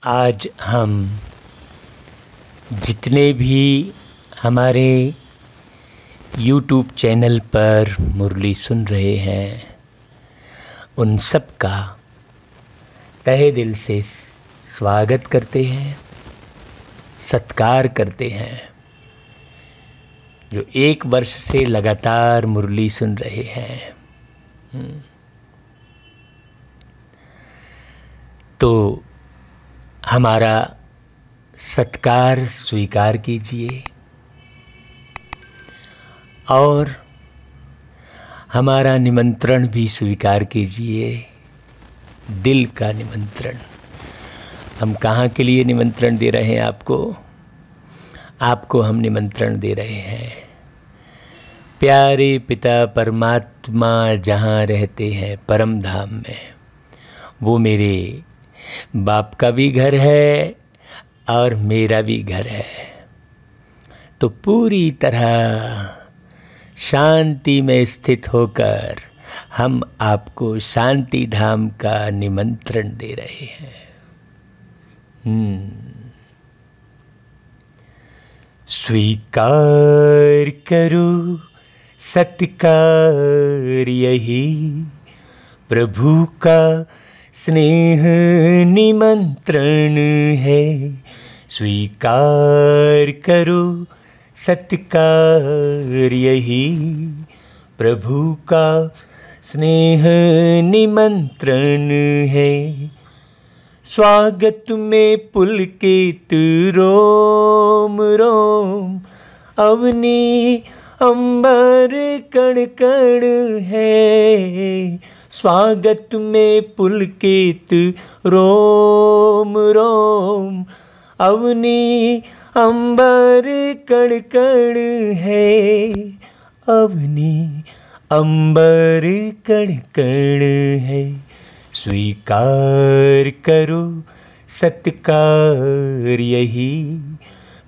आज हम जितने भी हमारे YouTube चैनल पर मुरली सुन रहे हैं उन सब का तहे दिल से स्वागत करते हैं, सत्कार करते हैं। जो 1 वर्ष से लगातार मुरली सुन रहे हैं, तो हमारा सत्कार स्वीकार कीजिए और हमारा निमंत्रण भी स्वीकार कीजिए, दिल का निमंत्रण। हम कहाँ के लिए निमंत्रण दे रहे हैं आपको हम निमंत्रण दे रहे हैं। प्यारे पिता परमात्मा जहाँ रहते हैं परम धाम में, वो मेरे बाप का भी घर है और मेरा भी घर है। तो पूरी तरह शांति में स्थित होकर हम आपको शांति धाम का निमंत्रण दे रहे हैं। स्वीकार करो सत्कार, यही प्रभु का स्नेह निमंत्रण है। स्वीकार करो सत्कार, यही प्रभु का स्नेह निमंत्रण है। स्वागत में पुलकित रोम रोम, अवनी अंबर कण कण है। स्वागत में पुलकित रोम रोम, अवनी अंबर कण कण है। अवनी अंबर कण कण है। स्वीकार करो सत्कार, यही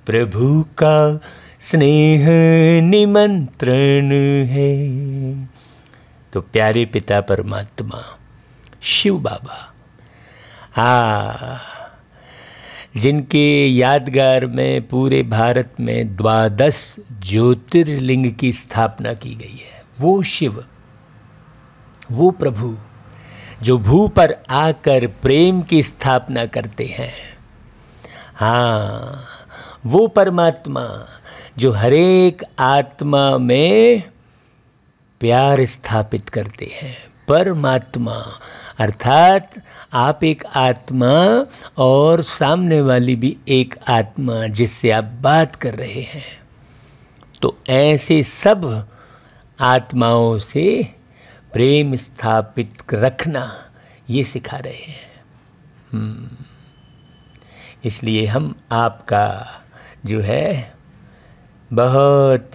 प्रभु का स्नेह निमंत्रण है। तो प्यारे पिता परमात्मा शिव बाबा, जिनके यादगार में पूरे भारत में 12 ज्योतिर्लिंग की स्थापना की गई है, वो शिव, वो प्रभु जो भू पर आकर प्रेम की स्थापना करते हैं। वो परमात्मा जो हरेक आत्मा में प्यार स्थापित करते हैं। परमात्मा अर्थात आप एक आत्मा और सामने वाली भी एक आत्मा जिससे आप बात कर रहे हैं। तो ऐसे सब आत्माओं से प्रेम स्थापित रखना ये सिखा रहे हैं। इसलिए हम आपका जो है बहुत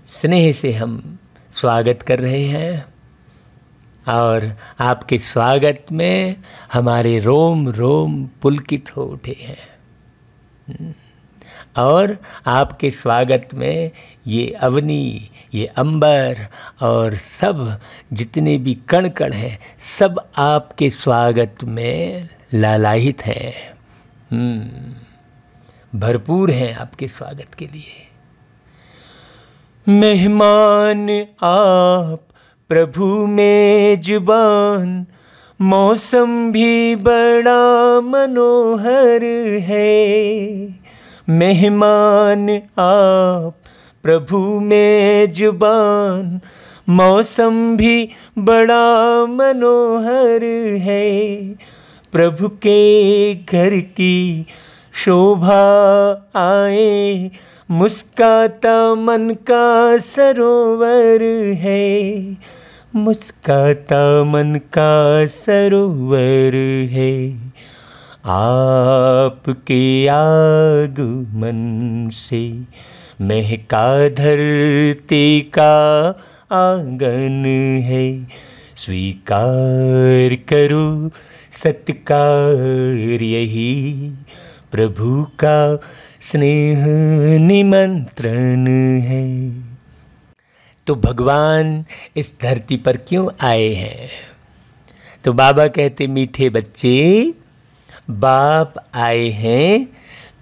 स्नेह से हम स्वागत कर रहे हैं और आपके स्वागत में हमारे रोम रोम पुलकित हो उठे हैं। और आपके स्वागत में ये अवनी, ये अंबर और सब जितने भी कण कण हैं, सब आपके स्वागत में लालायित हैं, भरपूर हैं आपके स्वागत के लिए। मेहमान आप प्रभु मेजबान, मौसम भी बड़ा मनोहर है। मेहमान आप प्रभु मेजबान, मौसम भी बड़ा मनोहर है। प्रभु के घर की शोभा आए, मुस्काता मन का सरोवर है। मुस्काता मन का सरोवर है। आपके आगमन से महका धरती का आंगन है। स्वीकार करो सत्कार, यही प्रभु का स्नेह निमंत्रण है। तो भगवान इस धरती पर क्यों आए हैं? तो बाबा कहते, मीठे बच्चे बाप आए हैं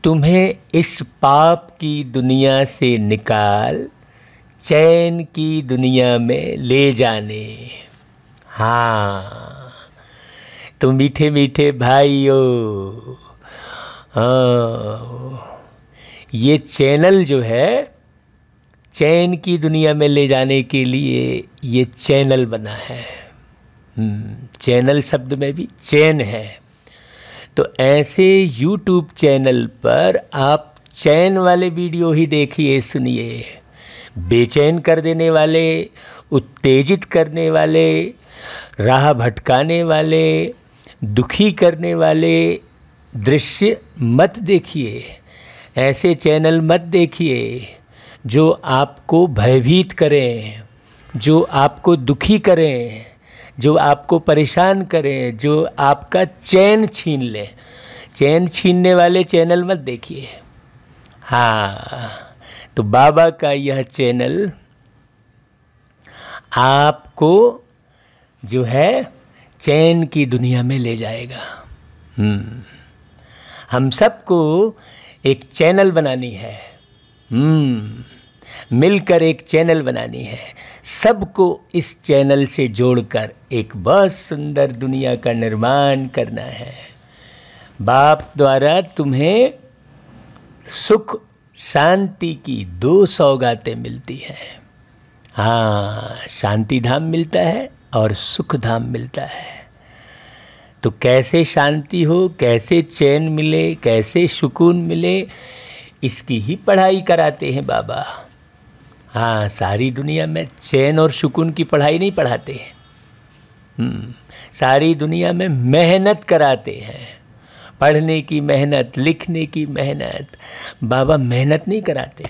तुम्हें इस पाप की दुनिया से निकाल चैन की दुनिया में ले जाने। हाँ, तो मीठे मीठे भाइयों, हाँ, ये चैनल जो है चैन की दुनिया में ले जाने के लिए ये चैनल बना है। चैनल शब्द में भी चैन है। तो ऐसे YouTube चैनल पर आप चैन वाले वीडियो ही देखिए, सुनिए। बेचैन कर देने वाले, उत्तेजित करने वाले, राह भटकाने वाले, दुखी करने वाले दृश्य मत देखिए। ऐसे चैनल मत देखिए जो आपको भयभीत करें, जो आपको दुखी करें, जो आपको परेशान करें, जो आपका चैन छीन ले। चैन छीनने वाले चैनल मत देखिए। हाँ, तो बाबा का यह चैनल आपको जो है चैन की दुनिया में ले जाएगा। हम सबको एक चैनल बनानी है। मिलकर एक चैनल बनानी है। सबको इस चैनल से जोड़कर एक बहुत सुंदर दुनिया का निर्माण करना है। बाप द्वारा तुम्हें सुख शांति की 2 सौगातें मिलती हैं। हाँ, शांति धाम मिलता है और सुख धाम मिलता है। तो कैसे शांति हो, कैसे चैन मिले, कैसे सुकून मिले, इसकी ही पढ़ाई कराते हैं बाबा। हाँ, सारी दुनिया में चैन और सुकून की पढ़ाई नहीं पढ़ाते हैं। सारी दुनिया में मेहनत कराते हैं। पढ़ने की मेहनत, लिखने की मेहनत। बाबा मेहनत नहीं कराते,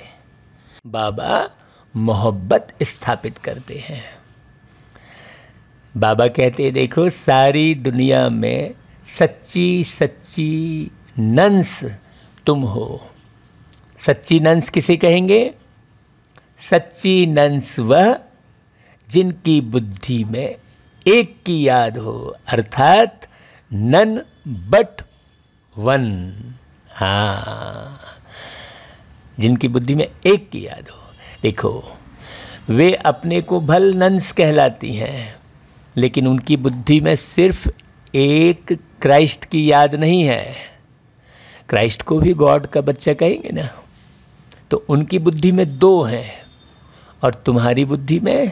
बाबा मोहब्बत स्थापित करते हैं। बाबा कहते हैं, देखो सारी दुनिया में सच्ची सच्ची नंस तुम हो। सच्ची नंस किसे कहेंगे? सच्ची नंस वह जिनकी बुद्धि में एक की याद हो, अर्थात नन बट वन। हाँ, जिनकी बुद्धि में एक की याद हो। देखो, वे अपने को भल नंस कहलाती हैं, लेकिन उनकी बुद्धि में सिर्फ एक क्राइस्ट की याद नहीं है। क्राइस्ट को भी गॉड का बच्चा कहेंगे ना। तो उनकी बुद्धि में 2 हैं और तुम्हारी बुद्धि में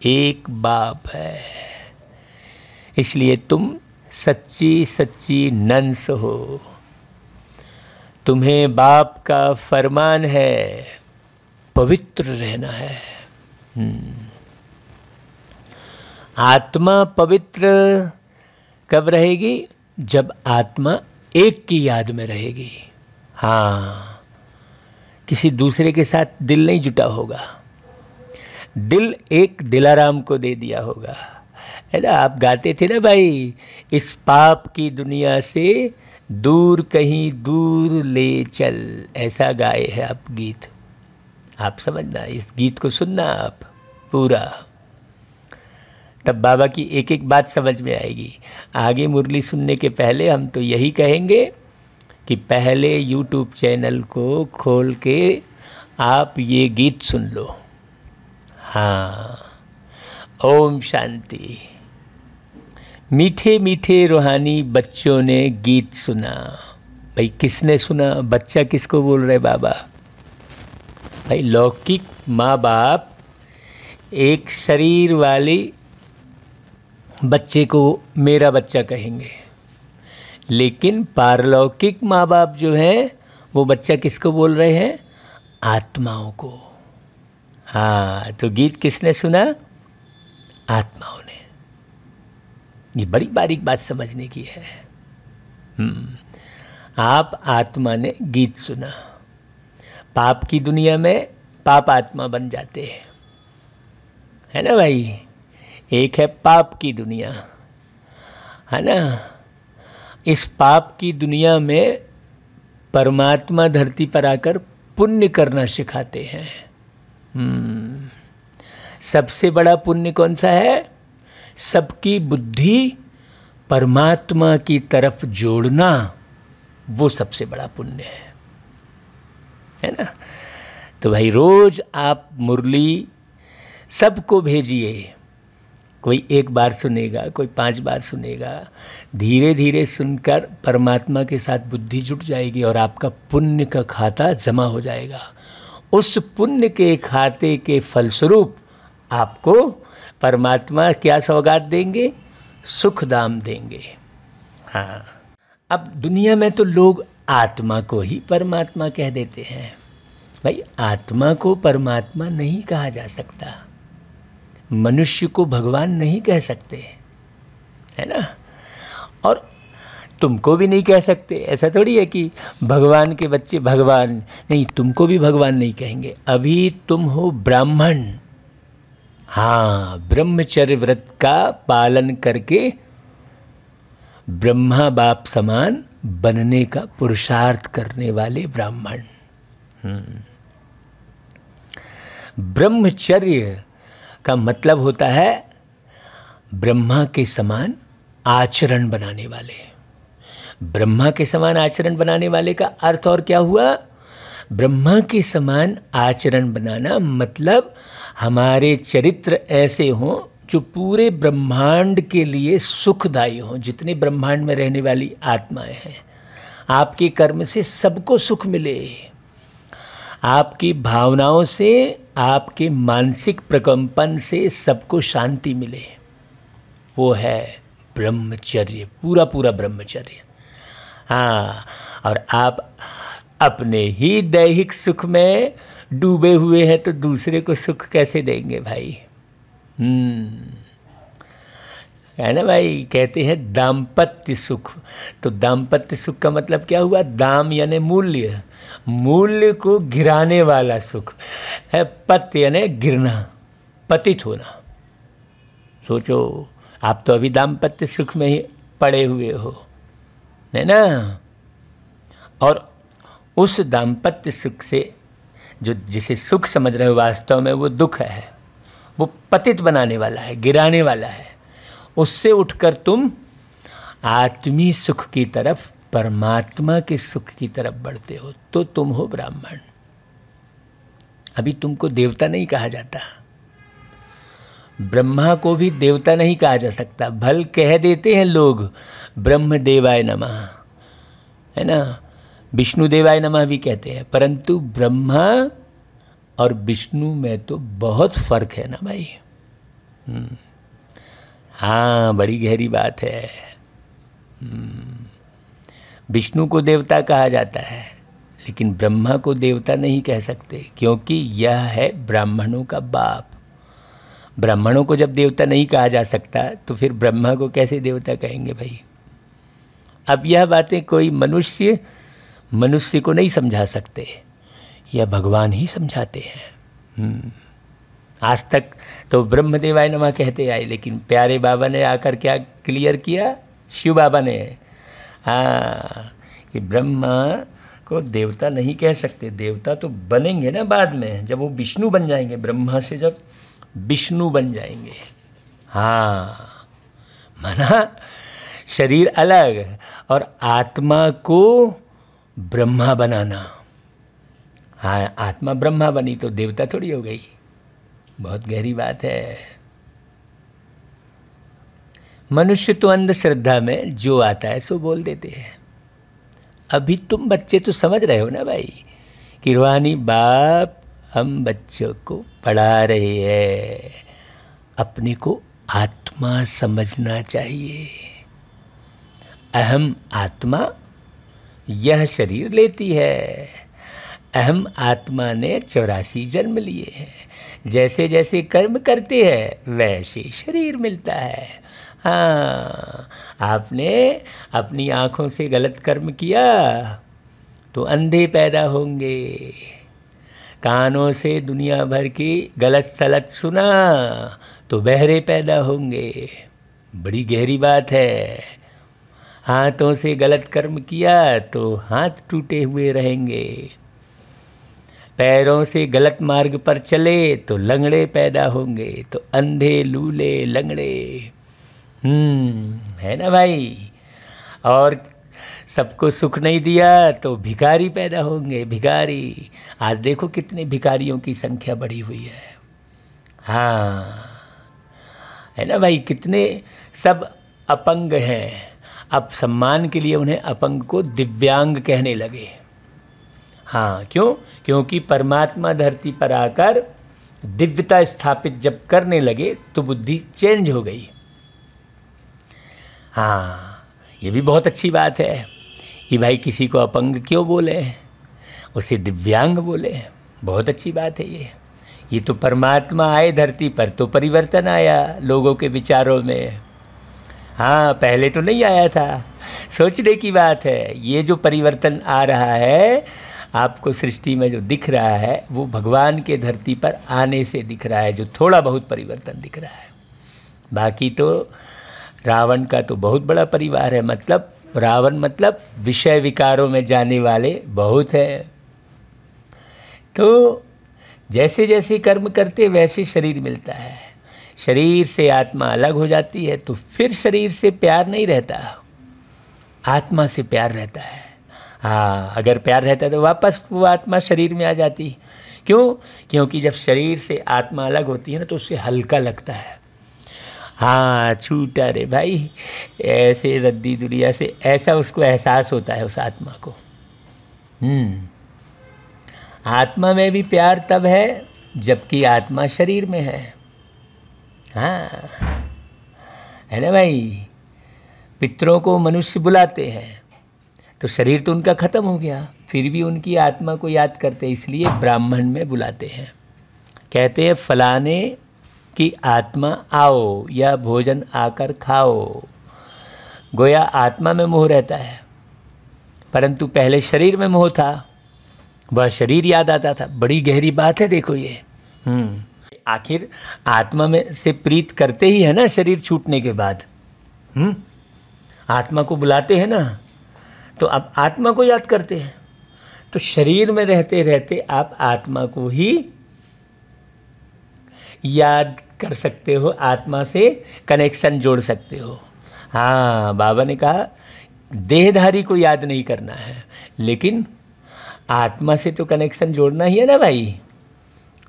एक बाप है। इसलिए तुम सच्ची सच्ची नंस हो। तुम्हें बाप का फरमान है, पवित्र रहना है। आत्मा पवित्र कब रहेगी? जब आत्मा एक की याद में रहेगी। हाँ, किसी दूसरे के साथ दिल नहीं जुटा होगा। दिल एक दिलाराम को दे दिया होगा, है ना। आप गाते थे ना भाई, इस पाप की दुनिया से दूर कहीं दूर ले चल, ऐसा गाए हैं आप गीत। आप समझना, इस गीत को सुनना आप पूरा, तब बाबा की एक एक बात समझ में आएगी। आगे मुरली सुनने के पहले हम तो यही कहेंगे कि पहले YouTube चैनल को खोल के आप ये गीत सुन लो। हाँ, ओम शांति। मीठे मीठे रूहानी बच्चों ने गीत सुना। भाई किसने सुना? बच्चा किसको बोल रहे बाबा? भाई लौकिक माँ बाप एक शरीर वाली बच्चे को मेरा बच्चा कहेंगे, लेकिन पारलौकिक माँ बाप जो हैं वो बच्चा किसको बोल रहे हैं? आत्माओं को। हाँ, तो गीत किसने सुना? आत्माओं ने। ये बड़ी बारीक बात समझने की है। आप आत्मा ने गीत सुना। पाप की दुनिया में पाप आत्मा बन जाते हैं, है ना भाई। एक है पाप की दुनिया, है ना। इस पाप की दुनिया में परमात्मा धरती पर आकर पुण्य करना सिखाते हैं। सबसे बड़ा पुण्य कौन सा है? सबकी बुद्धि परमात्मा की तरफ जोड़ना वो सबसे बड़ा पुण्य है ना। तो भाई रोज आप मुरली सबको भेजिए, कोई 1 बार सुनेगा, कोई 5 बार सुनेगा, धीरे धीरे सुनकर परमात्मा के साथ बुद्धि जुट जाएगी और आपका पुण्य का खाता जमा हो जाएगा। उस पुण्य के खाते के फलस्वरूप आपको परमात्मा क्या सौगात देंगे? सुख दाम देंगे। हाँ, अब दुनिया में तो लोग आत्मा को ही परमात्मा कह देते हैं। भाई आत्मा को परमात्मा नहीं कहा जा सकता, मनुष्य को भगवान नहीं कह सकते, है ना। और तुमको भी नहीं कह सकते। ऐसा थोड़ी है कि भगवान के बच्चे भगवान नहीं, तुमको भी भगवान नहीं कहेंगे। अभी तुम हो ब्राह्मण, हाँ, ब्रह्मचर्य व्रत का पालन करके ब्रह्मा बाप समान बनने का पुरुषार्थ करने वाले ब्राह्मण। ब्रह्मचर्य का मतलब होता है ब्रह्मा के समान आचरण बनाने वाले। ब्रह्मा के समान आचरण बनाने वाले का अर्थ और क्या हुआ? ब्रह्मा के समान आचरण बनाना मतलब हमारे चरित्र ऐसे हों जो पूरे ब्रह्मांड के लिए सुखदायी हों। जितने ब्रह्मांड में रहने वाली आत्माएं हैं, आपके कर्म से सबको सुख मिले, आपकी भावनाओं से, आपके मानसिक प्रकंपन से सबको शांति मिले, वो है ब्रह्मचर्य, पूरा पूरा ब्रह्मचर्य। हाँ, और आप अपने ही दैहिक सुख में डूबे हुए हैं तो दूसरे को सुख कैसे देंगे भाई? है ना भाई, कहते हैं दाम्पत्य सुख। तो दाम्पत्य सुख का मतलब क्या हुआ? दाम यानी मूल्य, मूल्य को गिराने वाला सुख है। पत यानी गिरना, पतित होना। सोचो, आप तो अभी दाम्पत्य सुख में ही पड़े हुए हो, है ना। और उस दाम्पत्य सुख से जो जिसे सुख समझ रहे हो, वास्तव में वो दुख है, वो पतित बनाने वाला है, गिराने वाला है। उससे उठकर तुम आत्मी सुख की तरफ, परमात्मा के सुख की तरफ बढ़ते हो, तो तुम हो ब्राह्मण। अभी तुमको देवता नहीं कहा जाता, ब्रह्मा को भी देवता नहीं कहा जा सकता। भल कह देते हैं लोग ब्रह्म देवाय नमः, है ना, विष्णु देवाय नमः भी कहते हैं, परंतु ब्रह्मा और विष्णु में तो बहुत फर्क है ना भाई। हाँ, बड़ी गहरी बात है। विष्णु को देवता कहा जाता है, लेकिन ब्रह्मा को देवता नहीं कह सकते, क्योंकि यह है ब्राह्मणों का बाप। ब्राह्मणों को जब देवता नहीं कहा जा सकता तो फिर ब्रह्मा को कैसे देवता कहेंगे भाई? अब यह बातें कोई मनुष्य को नहीं समझा सकते, यह भगवान ही समझाते हैं। आज तक तो ब्रह्मदेवाय नमः कहते आए, लेकिन प्यारे बाबा ने आकर क्या क्लियर किया? शिव बाबा ने, हाँ, कि ब्रह्मा को देवता नहीं कह सकते। देवता तो बनेंगे ना बाद में, जब वो विष्णु बन जाएंगे, ब्रह्मा से जब विष्णु बन जाएंगे। हाँ, माना शरीर अलग और आत्मा को ब्रह्मा बनाना। हाँ, आत्मा ब्रह्मा बनी तो देवता थोड़ी हो गई। बहुत गहरी बात है। मनुष्य तो अंधश्रद्धा में जो आता है सो बोल देते हैं। अभी तुम बच्चे तो समझ रहे हो ना भाई कि रूहानी बाप हम बच्चों को पढ़ा रहे हैं, अपने को आत्मा समझना चाहिए। अहम आत्मा यह शरीर लेती है, अहम आत्मा ने 84 जन्म लिए हैं। जैसे जैसे कर्म करते हैं वैसे शरीर मिलता है। हाँ, आपने अपनी आँखों से गलत कर्म किया तो अंधे पैदा होंगे, कानों से दुनिया भर की गलत सलत सुना तो बहरे पैदा होंगे। बड़ी गहरी बात है। हाथों से गलत कर्म किया तो हाथ टूटे हुए रहेंगे, पैरों से गलत मार्ग पर चले तो लंगड़े पैदा होंगे, तो अंधे लूले लंगड़े। है ना भाई। और सबको सुख नहीं दिया तो भिखारी पैदा होंगे, भिखारी। आज देखो कितने भिखारियों की संख्या बढ़ी हुई है। हाँ, है ना भाई, कितने सब अपंग हैं। अब सम्मान के लिए उन्हें अपंग को दिव्यांग कहने लगे। हाँ, क्यों? क्योंकि परमात्मा धरती पर आकर दिव्यता स्थापित जब करने लगे तो बुद्धि चेंज हो गई। हाँ, ये भी बहुत अच्छी बात है कि भाई किसी को अपंग क्यों बोले, उसे दिव्यांग बोले। बहुत अच्छी बात है ये तो परमात्मा आए धरती पर तो परिवर्तन आया लोगों के विचारों में। हाँ, पहले तो नहीं आया था। सोचने की बात है, ये जो परिवर्तन आ रहा है आपको सृष्टि में जो दिख रहा है वो भगवान के धरती पर आने से दिख रहा है, जो थोड़ा बहुत परिवर्तन दिख रहा है। बाकी तो रावण का तो बहुत बड़ा परिवार है। मतलब रावण मतलब विषय विकारों में जाने वाले बहुत है। तो जैसे जैसे कर्म करते वैसे शरीर मिलता है। शरीर से आत्मा अलग हो जाती है तो फिर शरीर से प्यार नहीं रहता, आत्मा से प्यार रहता है। हाँ, अगर प्यार रहता तो वापस वो आत्मा शरीर में आ जाती। क्यों? क्योंकि जब शरीर से आत्मा अलग होती है ना तो उससे हल्का लगता है। हाँ, छूटा रे भाई, ऐसे रद्दी दुनिया से, ऐसा उसको एहसास होता है उस आत्मा को। आत्मा में भी प्यार तब है जबकि आत्मा शरीर में है। हाँ, है ना भाई। पितरों को मनुष्य बुलाते हैं तो शरीर तो उनका खत्म हो गया, फिर भी उनकी आत्मा को याद करते, इसलिए ब्राह्मण में बुलाते हैं। कहते हैं फलाने की आत्मा आओ या भोजन आकर खाओ। गोया आत्मा में मोह रहता है, परंतु पहले शरीर में मोह था, वह शरीर याद आता था। बड़ी गहरी बात है, देखो ये। आखिर आत्मा में से प्रीत करते ही है ना शरीर छूटने के बाद। आत्मा को बुलाते हैं ना, तो अब आत्मा को याद करते हैं। तो शरीर में रहते रहते आप आत्मा को ही याद कर सकते हो, आत्मा से कनेक्शन जोड़ सकते हो। हाँ, बाबा ने कहा देहधारी को याद नहीं करना है, लेकिन आत्मा से तो कनेक्शन जोड़ना ही है ना भाई।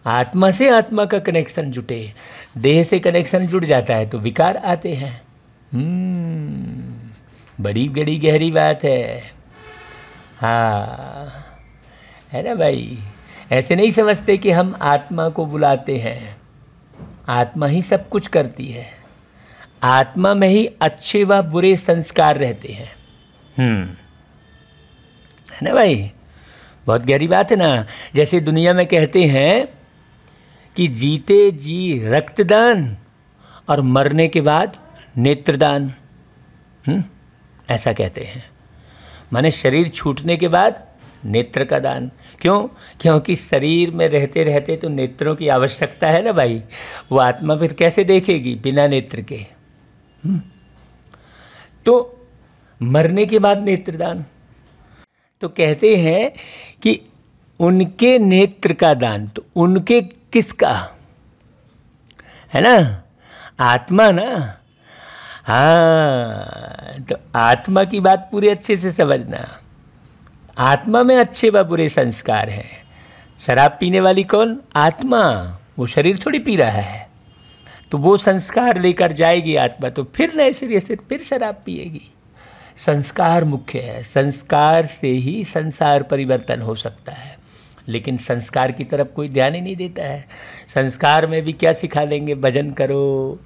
आत्मा से आत्मा का कनेक्शन जुटे, देह से कनेक्शन जुड़ जाता है तो विकार आते हैं। बड़ी बड़ी गहरी बात है। हाँ, है ना भाई। ऐसे नहीं समझते कि हम आत्मा को बुलाते हैं, आत्मा ही सब कुछ करती है। आत्मा में ही अच्छे व बुरे संस्कार रहते हैं। है ना भाई, बहुत गहरी बात है ना। जैसे दुनिया में कहते हैं कि जीते जी रक्तदान और मरने के बाद नेत्रदान, ऐसा कहते हैं। माने शरीर छूटने के बाद नेत्र का दान। क्यों? क्योंकि शरीर में रहते रहते तो नेत्रों की आवश्यकता है ना भाई। वो आत्मा फिर कैसे देखेगी बिना नेत्र के? तो मरने के बाद नेत्रदान। तो कहते हैं कि उनके नेत्र का दान, तो उनके किसका है ना? आत्मा ना। हाँ, तो आत्मा की बात पूरे अच्छे से समझना। आत्मा में अच्छे व बुरे संस्कार हैं। शराब पीने वाली कौन? आत्मा। वो शरीर थोड़ी पी रहा है। तो वो संस्कार लेकर जाएगी आत्मा, तो फिर नए सिरे से फिर शराब पिएगी। संस्कार मुख्य है। संस्कार से ही संसार परिवर्तन हो सकता है, लेकिन संस्कार की तरफ कोई ध्यान ही नहीं देता है। संस्कार में भी क्या सिखा देंगे? भजन करो,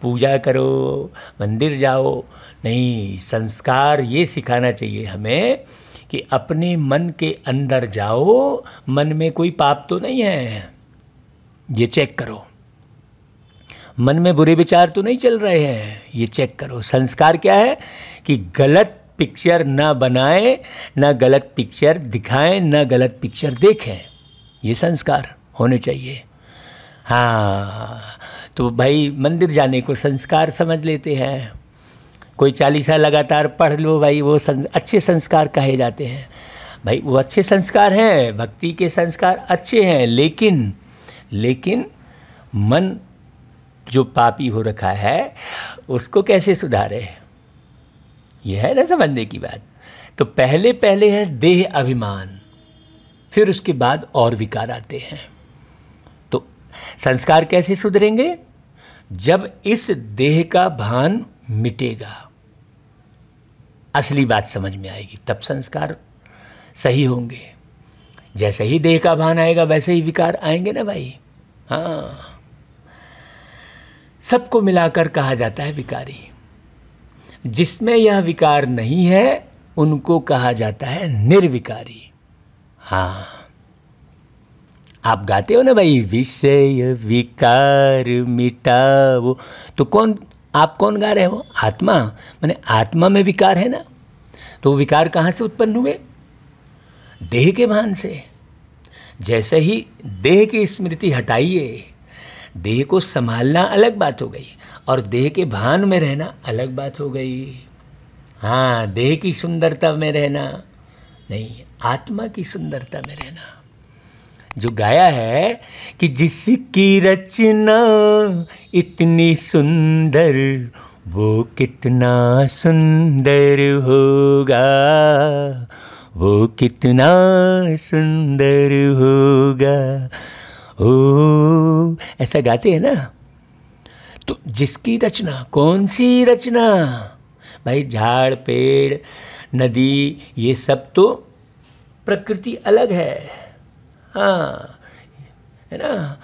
पूजा करो, मंदिर जाओ। नहीं, संस्कार ये सिखाना चाहिए हमें कि अपने मन के अंदर जाओ, मन में कोई पाप तो नहीं है, ये चेक करो। मन में बुरे विचार तो नहीं चल रहे हैं, ये चेक करो। संस्कार क्या है कि गलत पिक्चर ना बनाएं, ना गलत पिक्चर दिखाएं, ना गलत पिक्चर देखें। ये संस्कार होने चाहिए। हाँ, तो भाई मंदिर जाने को संस्कार समझ लेते हैं। कोई 40 साल लगातार पढ़ लो भाई, वो अच्छे संस्कार कहे जाते हैं। भाई वो अच्छे संस्कार हैं, भक्ति के संस्कार अच्छे हैं, लेकिन मन जो पापी हो रखा है उसको कैसे सुधारे? यह है ना समझने की बात। तो पहले पहले है देह अभिमान, फिर उसके बाद और विकार आते हैं। तो संस्कार कैसे सुधरेंगे? जब इस देह का भान मिटेगा, असली बात समझ में आएगी, तब संस्कार सही होंगे। जैसे ही देह का भान आएगा वैसे ही विकार आएंगे ना भाई। हाँ, सबको मिलाकर कहा जाता है विकारी। जिसमें यह विकार नहीं है उनको कहा जाता है निर्विकारी। हाँ, आप गाते हो ना भाई, विषय विकार मिटाओ, तो आप कौन गा रहे हो? आत्मा। माने आत्मा में विकार है ना, तो विकार कहाँ से उत्पन्न हुए? देह के भान से। जैसे ही देह की स्मृति हटाइए, देह को संभालना अलग बात हो गई और देह के भान में रहना अलग बात हो गई। हाँ, देह की सुंदरता में रहना नहीं, आत्मा की सुंदरता में रहना। जो गाया है कि जिसकी रचना इतनी सुंदर, वो कितना सुंदर होगा, वो कितना सुंदर होगा। ओ, ऐसा गाते हैं ना। तो जिसकी रचना, कौन सी रचना भाई? झाड़, पेड़, नदी, ये सब तो प्रकृति अलग है। हाँ, है ना।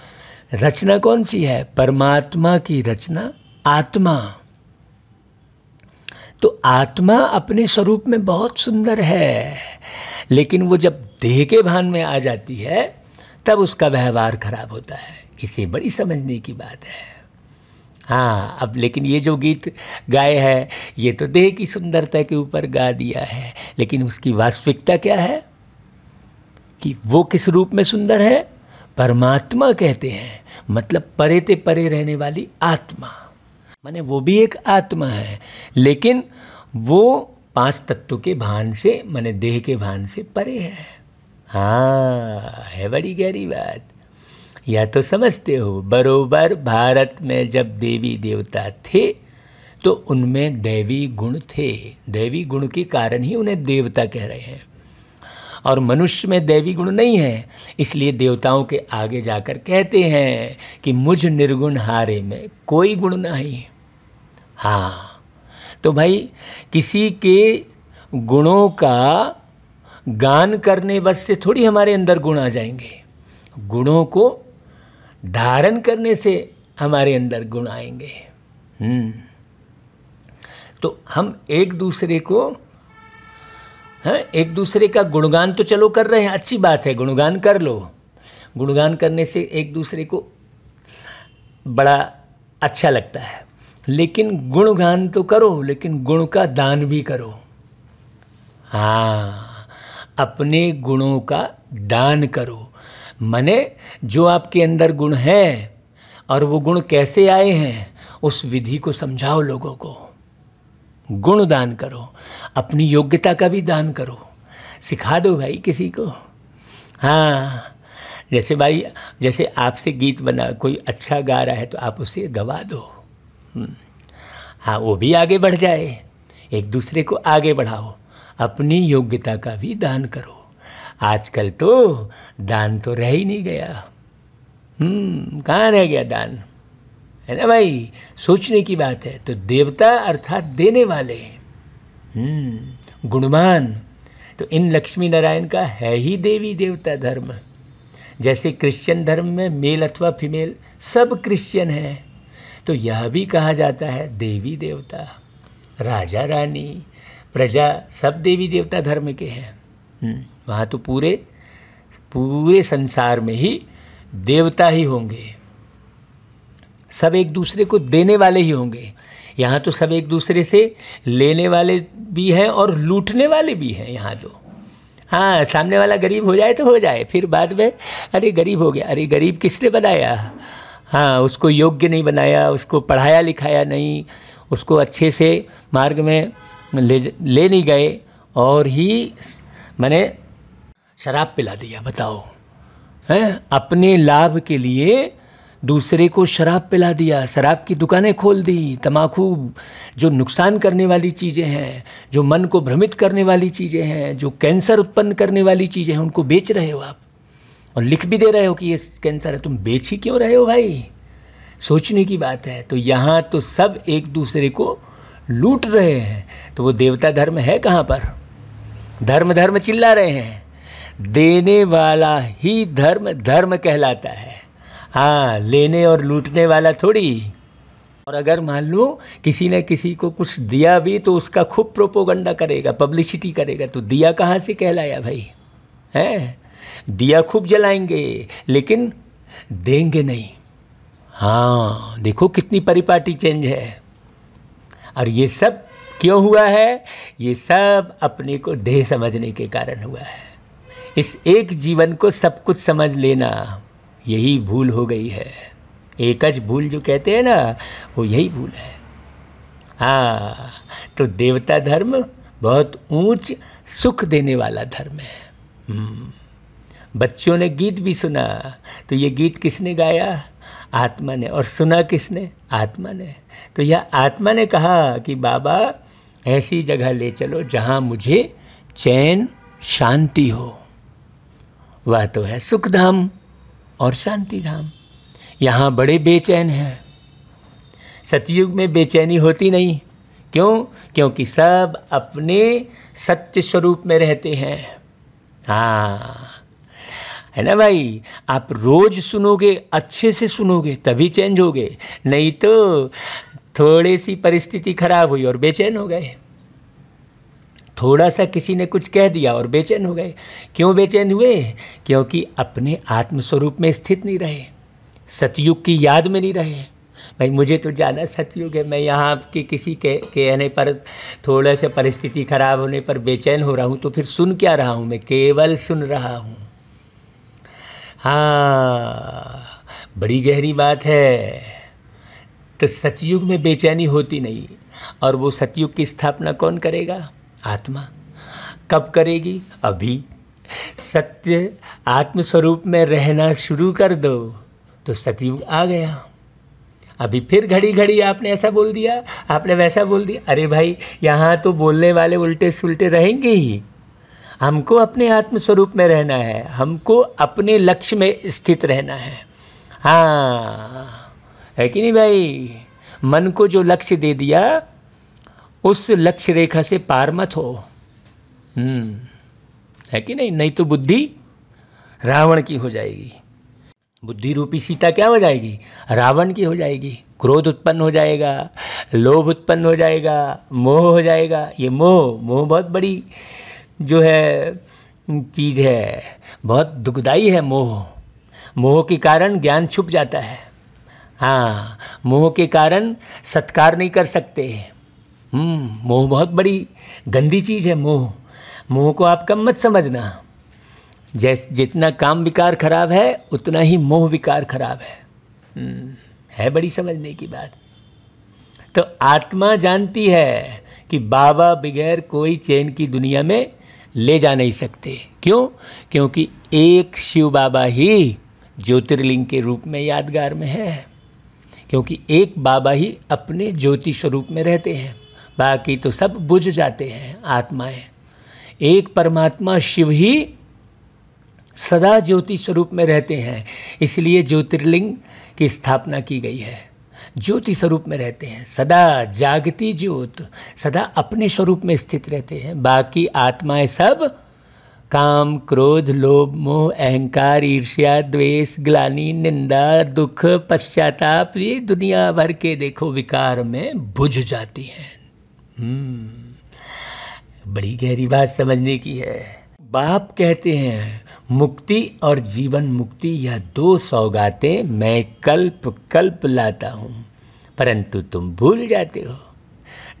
रचना कौन सी है? परमात्मा की रचना आत्मा। तो आत्मा अपने स्वरूप में बहुत सुंदर है, लेकिन वो जब देह के भान में आ जाती है तब उसका व्यवहार खराब होता है। इसे बड़ी समझने की बात है। हाँ, अब लेकिन ये जो गीत गाए है ये तो देह की सुंदरता के ऊपर गा दिया है, लेकिन उसकी वास्तविकता क्या है कि वो किस रूप में सुंदर है? परमात्मा कहते हैं, मतलब परे ते परे रहने वाली आत्मा। माने वो भी एक आत्मा है, लेकिन वो 5 तत्वों के भान से, माने देह के भान से परे है। हाँ, है बड़ी गहरी बात। या तो समझते हो, बरोबर भारत में जब देवी देवता थे तो उनमें दैवी गुण थे। दैवी गुण के कारण ही उन्हें देवता कह रहे हैं। और मनुष्य में दैवी गुण नहीं है, इसलिए देवताओं के आगे जाकर कहते हैं कि मुझ निर्गुण हारे में कोई गुण नहीं। हाँ, तो भाई किसी के गुणों का गान करने बस से थोड़ी हमारे अंदर गुण आ जाएंगे। गुणों को धारण करने से हमारे अंदर गुण आएंगे। तो हम एक दूसरे को, हाँ, एक दूसरे का गुणगान तो चलो कर रहे हैं, अच्छी बात है, गुणगान कर लो। गुणगान करने से एक दूसरे को बड़ा अच्छा लगता है, लेकिन गुणगान तो करो, लेकिन गुण का दान भी करो। हाँ, अपने गुणों का दान करो। माने जो आपके अंदर गुण हैं और वो गुण कैसे आए हैं, उस विधि को समझाओ लोगों को। गुण दान करो, अपनी योग्यता का भी दान करो, सिखा दो भाई किसी को। हाँ, जैसे भाई, जैसे आपसे गीत बना, कोई अच्छा गा रहा है तो आप उसे गवा दो। हाँ, वो भी आगे बढ़ जाए, एक दूसरे को आगे बढ़ाओ, अपनी योग्यता का भी दान करो। आजकल तो दान तो रह ही नहीं गया। कहाँ रह गया दान, है ना भाई? सोचने की बात है। तो देवता अर्थात देने वाले, गुणवान, तो इन लक्ष्मी नारायण का है ही देवी देवता धर्म। जैसे क्रिश्चियन धर्म में मेल अथवा फीमेल सब क्रिश्चियन हैं, तो यह भी कहा जाता है देवी देवता, राजा रानी, प्रजा, सब देवी देवता धर्म के हैं। वहाँ तो पूरे संसार में ही देवता ही होंगे, सब एक दूसरे को देने वाले ही होंगे। यहाँ तो सब एक दूसरे से लेने वाले भी हैं और लूटने वाले भी हैं यहाँ तो। हाँ, सामने वाला गरीब हो जाए तो हो जाए, फिर बाद में अरे गरीब हो गया, अरे गरीब किसने बनाया? हाँ, उसको योग्य नहीं बनाया, उसको पढ़ाया लिखाया नहीं, उसको अच्छे से मार्ग में ले नहीं गए और ही मैंने शराब पिला दिया। बताओ, हैं? अपने लाभ के लिए दूसरे को शराब पिला दिया, शराब की दुकानें खोल दी, तम्बाकू जो नुकसान करने वाली चीज़ें हैं, जो मन को भ्रमित करने वाली चीज़ें हैं, जो कैंसर उत्पन्न करने वाली चीज़ें हैं, उनको बेच रहे हो आप और लिख भी दे रहे हो कि ये कैंसर है। तुम बेच ही क्यों रहे हो भाई? सोचने की बात है। तो यहाँ तो सब एक दूसरे को लूट रहे हैं, तो वो देवता धर्म है कहाँ पर? धर्म धर्म चिल्ला रहे हैं, देने वाला ही धर्म धर्म कहलाता है। हाँ, लेने और लूटने वाला थोड़ी। और अगर मान लो किसी ने किसी को कुछ दिया भी तो उसका खूब प्रोपोगंडा करेगा, पब्लिसिटी करेगा, तो दिया कहाँ से कहलाया भाई? है, दिया खूब जलाएंगे लेकिन देंगे नहीं। हाँ, देखो कितनी परिपाटी चेंज है। और ये सब क्यों हुआ है? ये सब अपने को देह समझने के कारण हुआ है। इस एक जीवन को सब कुछ समझ लेना, यही भूल हो गई है। एकच भूल जो कहते हैं ना, वो यही भूल है। हाँ, तो देवता धर्म बहुत ऊंच सुख देने वाला धर्म है। बच्चों ने गीत भी सुना, तो ये गीत किसने गाया? आत्मा ने। और सुना किसने? आत्मा ने। तो यह आत्मा ने कहा कि बाबा ऐसी जगह ले चलो जहाँ मुझे चैन शांति हो। वह तो है सुख धाम और शांति धाम। यहाँ बड़े बेचैन हैं। सतयुग में बेचैनी होती नहीं। क्यों? क्योंकि सब अपने सत्य स्वरूप में रहते हैं। हाँ, है ना भाई? आप रोज सुनोगे, अच्छे से सुनोगे, तभी चेंज होगे। नहीं तो थोड़ी सी परिस्थिति खराब हुई और बेचैन हो गए। थोड़ा सा किसी ने कुछ कह दिया और बेचैन हो गए। क्यों बेचैन हुए? क्योंकि अपने आत्मस्वरूप में स्थित नहीं रहे, सतयुग की याद में नहीं रहे। भाई मुझे तो जाना सतयुग है, मैं यहाँ आपके किसी के कहने पर, थोड़ा सा परिस्थिति खराब होने पर बेचैन हो रहा हूँ, तो फिर सुन क्या रहा हूँ? मैं केवल सुन रहा हूँ। हाँ, बड़ी गहरी बात है। तो सतयुग में बेचैनी होती नहीं। और वो सतयुग की स्थापना कौन करेगा? आत्मा। कब करेगी? अभी। सत्य आत्मस्वरूप में रहना शुरू कर दो तो सतयुग आ गया। अभी फिर घड़ी घड़ी आपने ऐसा बोल दिया, आपने वैसा बोल दिया। अरे भाई, यहाँ तो बोलने वाले उल्टे सुलटे रहेंगे ही। हमको अपने आत्मस्वरूप में रहना है, हमको अपने लक्ष्य में स्थित रहना है। हाँ, है कि नहीं भाई? मन को जो लक्ष्य दे दिया, उस लक्ष्य रेखा से पार मत हो। है कि नहीं? नहीं तो बुद्धि रावण की हो जाएगी। बुद्धि रूपी सीता क्या हो जाएगी? रावण की हो जाएगी। क्रोध उत्पन्न हो जाएगा, लोभ उत्पन्न हो जाएगा, मोह हो जाएगा। ये मोह बहुत बड़ी जो है चीज़ है, बहुत दुखदाई है। मोह के कारण ज्ञान छुप जाता है। हाँ, मोह के कारण सत्कार नहीं कर सकते। मोह बहुत बड़ी गंदी चीज़ है। मोह को आप कम मत समझना। जितना काम विकार खराब है, उतना ही मोह विकार खराब है बड़ी समझने की बात। तो आत्मा जानती है कि बाबा बगैर कोई चैन की दुनिया में ले जा नहीं सकते। क्यों? क्योंकि एक शिव बाबा ही ज्योतिर्लिंग के रूप में यादगार में है। क्योंकि एक बाबा ही अपने ज्योति स्वरूप में रहते हैं, बाकी तो सब बुझ जाते हैं आत्माएं। एक परमात्मा शिव ही सदा ज्योति स्वरूप में रहते हैं, इसलिए ज्योतिर्लिंग की स्थापना की गई है। ज्योति स्वरूप में रहते हैं, सदा जागती ज्योत, सदा अपने स्वरूप में स्थित रहते हैं। बाकी आत्माएं सब काम, क्रोध, लोभ, मोह, अहंकार, ईर्ष्या, द्वेष, ग्लानि, निंदा, दुख, पश्चाताप, ये दुनिया भर के देखो विकार में बुझ जाती हैं। बड़ी गहरी बात समझने की है। बाप कहते हैं, मुक्ति और जीवन मुक्ति यह दो सौगातें मैं कल्प कल्प लाता हूँ, परंतु तुम भूल जाते हो।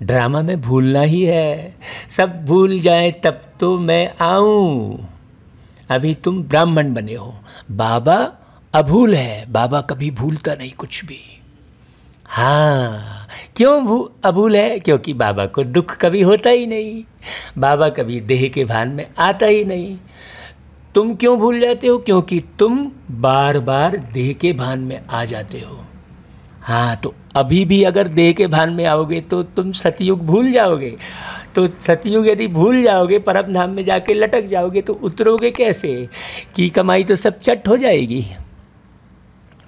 ड्रामा में भूलना ही है। सब भूल जाए तब तो मैं आऊँ। अभी तुम ब्राह्मण बने हो। बाबा अभूल है, बाबा कभी भूलता नहीं कुछ भी। हाँ, क्यों अभूल है? क्योंकि बाबा को दुख कभी होता ही नहीं, बाबा कभी देह के भान में आता ही नहीं। तुम क्यों भूल जाते हो? क्योंकि तुम बार बार देह के भान में आ जाते हो। हाँ, तो अभी भी अगर देह के भान में आओगे तो तुम सतयुग भूल जाओगे। तो सतयुग यदि भूल जाओगे, परम धाम में जाके लटक जाओगे, तो उतरोगे कैसे? कि कमाई तो सब चट हो जाएगी,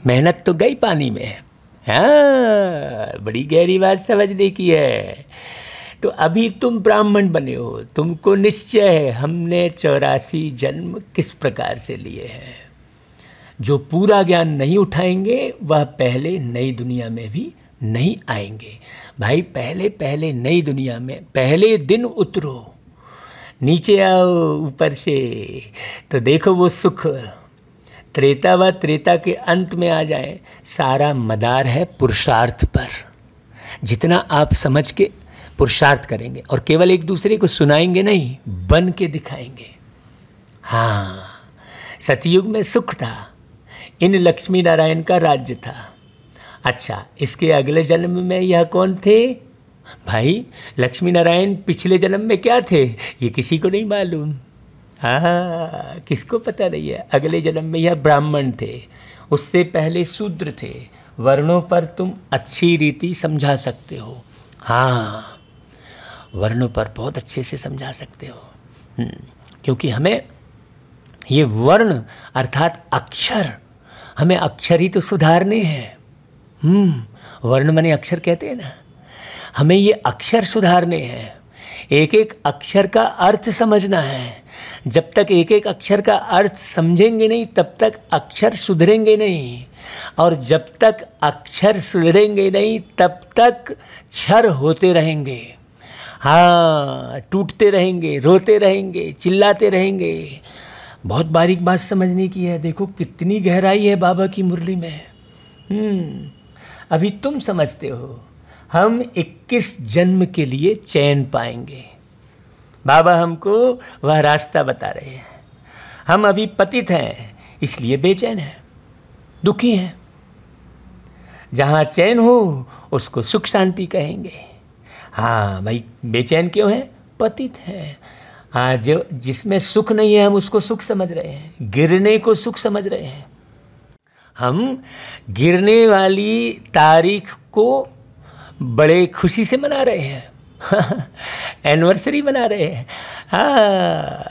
मेहनत तो गई पानी में। हाँ, बड़ी गहरी बात समझने की है। तो अभी तुम ब्राह्मण बने हो, तुमको निश्चय है हमने 84 जन्म किस प्रकार से लिए हैं। जो पूरा ज्ञान नहीं उठाएंगे वह पहले नई दुनिया में भी नहीं आएंगे। भाई पहले पहले नई दुनिया में पहले दिन उतरो, नीचे आओ ऊपर से, तो देखो वो सुख त्रेता व त्रेता के अंत में आ जाए। सारा मदार है पुरुषार्थ पर। जितना आप समझ के पुरुषार्थ करेंगे और केवल एक दूसरे को सुनाएंगे नहीं, बन के दिखाएंगे। हाँ, सतयुग में सुख था, इन लक्ष्मी नारायण का राज्य था। अच्छा, इसके अगले जन्म में यह कौन थे? भाई लक्ष्मी नारायण पिछले जन्म में क्या थे ये किसी को नहीं मालूम। हाँ, किसको पता नहीं है। अगले जन्म में यह ब्राह्मण थे, उससे पहले शूद्र थे। वर्णों पर तुम अच्छी रीति समझा सकते हो। हाँ, वर्णों पर बहुत अच्छे से समझा सकते हो, क्योंकि हमें ये वर्ण अर्थात अक्षर, हमें अक्षर ही तो सुधारने हैं। वर्ण माने अक्षर कहते हैं ना, हमें ये अक्षर सुधारने हैं। एक एक अक्षर का अर्थ समझना है। जब तक एक एक अक्षर का अर्थ समझेंगे नहीं तब तक अक्षर सुधरेंगे नहीं, और जब तक अक्षर सुधरेंगे नहीं तब तक क्षर होते रहेंगे। हाँ, टूटते रहेंगे, रोते रहेंगे, चिल्लाते रहेंगे। बहुत बारीक बात समझने की है। देखो कितनी गहराई है बाबा की मुरली में। अभी तुम समझते हो, हम 21 जन्म के लिए चैन पाएंगे। बाबा हमको वह रास्ता बता रहे हैं। हम अभी पतित हैं, इसलिए बेचैन हैं, दुखी हैं। जहाँ चैन हो उसको सुख शांति कहेंगे। हाँ भाई, बेचैन क्यों है? पतित हैं। हाँ, जो जिसमें सुख नहीं है हम उसको सुख समझ रहे हैं, गिरने को सुख समझ रहे हैं। हम गिरने वाली तारीख को बड़े खुशी से मना रहे हैं। एनिवर्सरी मना रहे हैं। हाँ,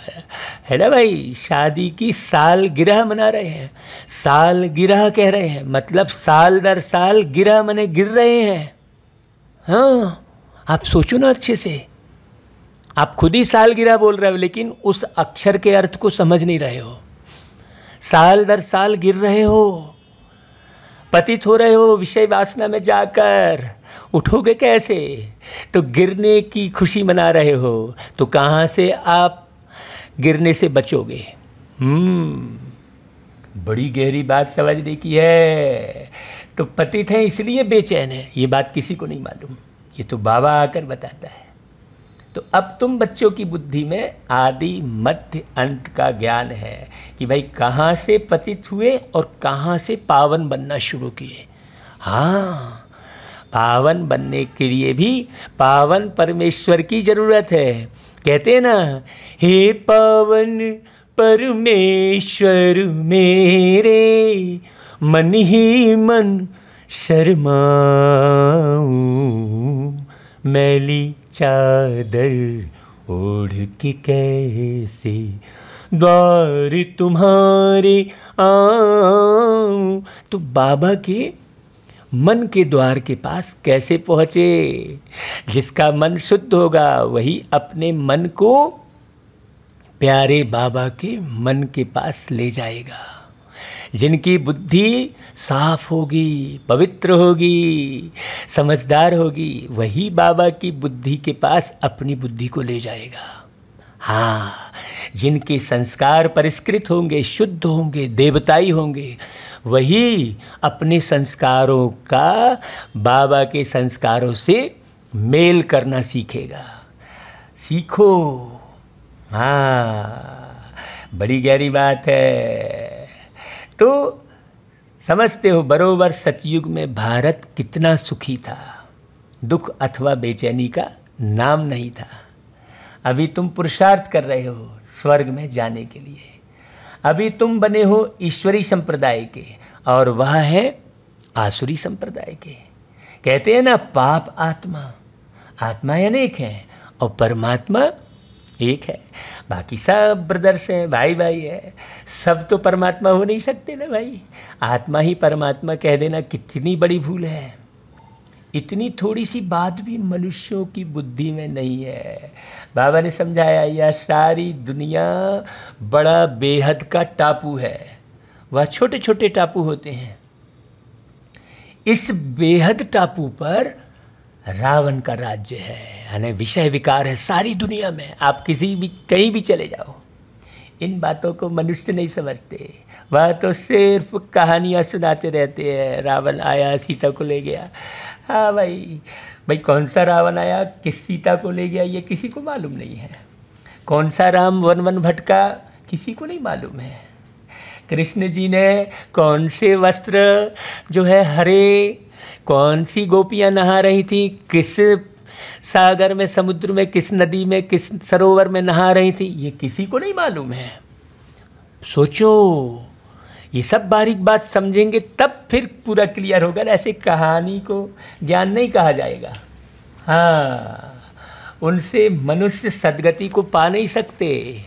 है ना भाई, शादी की सालगिरह मना रहे हैं। सालगिरह कह रहे हैं, मतलब साल दर साल गिरह मने गिर रहे हैं। हाँ, आप सोचो ना अच्छे से। आप खुद ही सालगिरह बोल रहे हो, लेकिन उस अक्षर के अर्थ को समझ नहीं रहे हो। साल दर साल गिर रहे हो, पतित हो रहे हो विषय वासना में जाकर। उठोगे कैसे? तो गिरने की खुशी मना रहे हो, तो कहाँ से आप गिरने से बचोगे? बड़ी गहरी बात समझने की है। तो पतित हैं इसलिए बेचैन है, ये बात किसी को नहीं मालूम, ये तो बाबा आकर बताता है। तो अब तुम बच्चों की बुद्धि में आदि मध्य अंत का ज्ञान है कि भाई कहाँ से पतित हुए और कहाँ से पावन बनना शुरू किए। हाँ, पावन बनने के लिए भी पावन परमेश्वर की जरूरत है। कहते हैं ना, हे पावन परमेश्वर मेरे, मन ही मन शर्माऊं, मैली चादर ओढ़ के कैसे द्वार तुम्हारे आऊं। तो बाबा के मन के द्वार के पास कैसे पहुँचे? जिसका मन शुद्ध होगा वही अपने मन को प्यारे बाबा के मन के पास ले जाएगा। जिनकी बुद्धि साफ होगी, पवित्र होगी, समझदार होगी, वही बाबा की बुद्धि के पास अपनी बुद्धि को ले जाएगा। हाँ, जिनके संस्कार परिष्कृत होंगे, शुद्ध होंगे, देवताई होंगे, वही अपने संस्कारों का बाबा के संस्कारों से मेल करना सीखेगा। सीखो। हाँ, बड़ी गहरी बात है। तो समझते हो बरोबर सतयुग में भारत कितना सुखी था, दुख अथवा बेचैनी का नाम नहीं था। अभी तुम पुरुषार्थ कर रहे हो स्वर्ग में जाने के लिए। अभी तुम बने हो ईश्वरी संप्रदाय के और वह है आसुरी संप्रदाय के। कहते हैं ना, पाप आत्मा, आत्माएं अनेक हैं और परमात्मा एक है। बाकी सब ब्रदर्स हैं, भाई भाई है, सब तो परमात्मा हो नहीं सकते ना भाई। आत्मा ही परमात्मा कह देना कितनी बड़ी भूल है। इतनी थोड़ी सी बात भी मनुष्यों की बुद्धि में नहीं है। बाबा ने समझाया, यह सारी दुनिया बड़ा बेहद का टापू है। वह छोटे छोटे टापू होते हैं। इस बेहद टापू पर रावण का राज्य है, यानी विषय विकार है सारी दुनिया में। आप किसी भी कहीं भी चले जाओ, इन बातों को मनुष्य नहीं समझते। वह तो सिर्फ कहानियाँ सुनाते रहते हैं। रावण आया, सीता को ले गया। हाँ भाई कौन सा रावण आया, किस सीता को ले गया, ये किसी को मालूम नहीं है। कौन सा राम वन वन भटका, किसी को नहीं मालूम है। कृष्ण जी ने कौन से वस्त्र जो है हरे, कौन सी गोपियाँ नहा रही थी, किस सागर में, समुद्र में, किस नदी में, किस सरोवर में नहा रही थी, ये किसी को नहीं मालूम है। सोचो, ये सब बारीक बात समझेंगे तब फिर पूरा क्लियर होगा। ऐसे कहानी को ज्ञान नहीं कहा जाएगा। हाँ, उनसे मनुष्य सद्गति को पा नहीं सकते।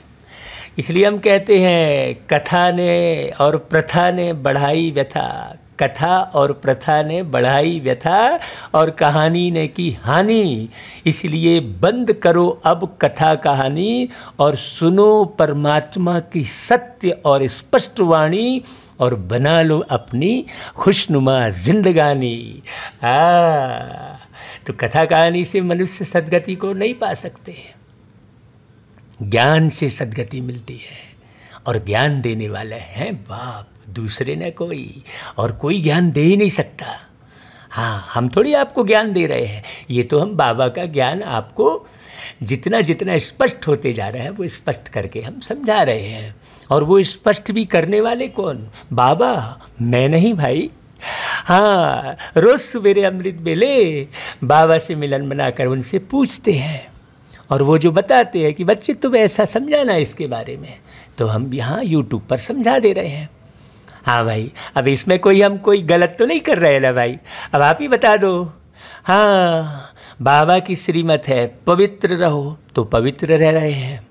इसलिए हम कहते हैं, कथा ने और प्रथा ने बढ़ाई व्यथा, कथा और प्रथा ने बढ़ाई व्यथा और कहानी ने की हानि। इसलिए बंद करो अब कथा कहानी और सुनो परमात्मा की सत्य और स्पष्ट वाणी और बना लो अपनी खुशनुमा जिंदगानी। तो कथा कहानी से मनुष्य सद्गति को नहीं पा सकते। ज्ञान से सद्गति मिलती है और ज्ञान देने वाले हैं बाप, दूसरे न कोई, और कोई ज्ञान दे ही नहीं सकता। हाँ, हम थोड़ी आपको ज्ञान दे रहे हैं, ये तो हम बाबा का ज्ञान आपको जितना जितना स्पष्ट होते जा रहा है वो स्पष्ट करके हम समझा रहे हैं। और वो स्पष्ट भी करने वाले कौन? बाबा, मैं नहीं भाई। हाँ, रोज़ सवेरे अमृत बेले बाबा से मिलन बनाकर उनसे पूछते हैं और वो जो बताते हैं कि बच्चे तुम ऐसा समझाना इसके बारे में, तो हम यहाँ यूट्यूब पर समझा दे रहे हैं। हाँ भाई, अब इसमें हम कोई गलत तो नहीं कर रहे ना भाई, अब आप ही बता दो। हाँ, बाबा की श्रीमत है पवित्र रहो, तो पवित्र रह रहे हैं।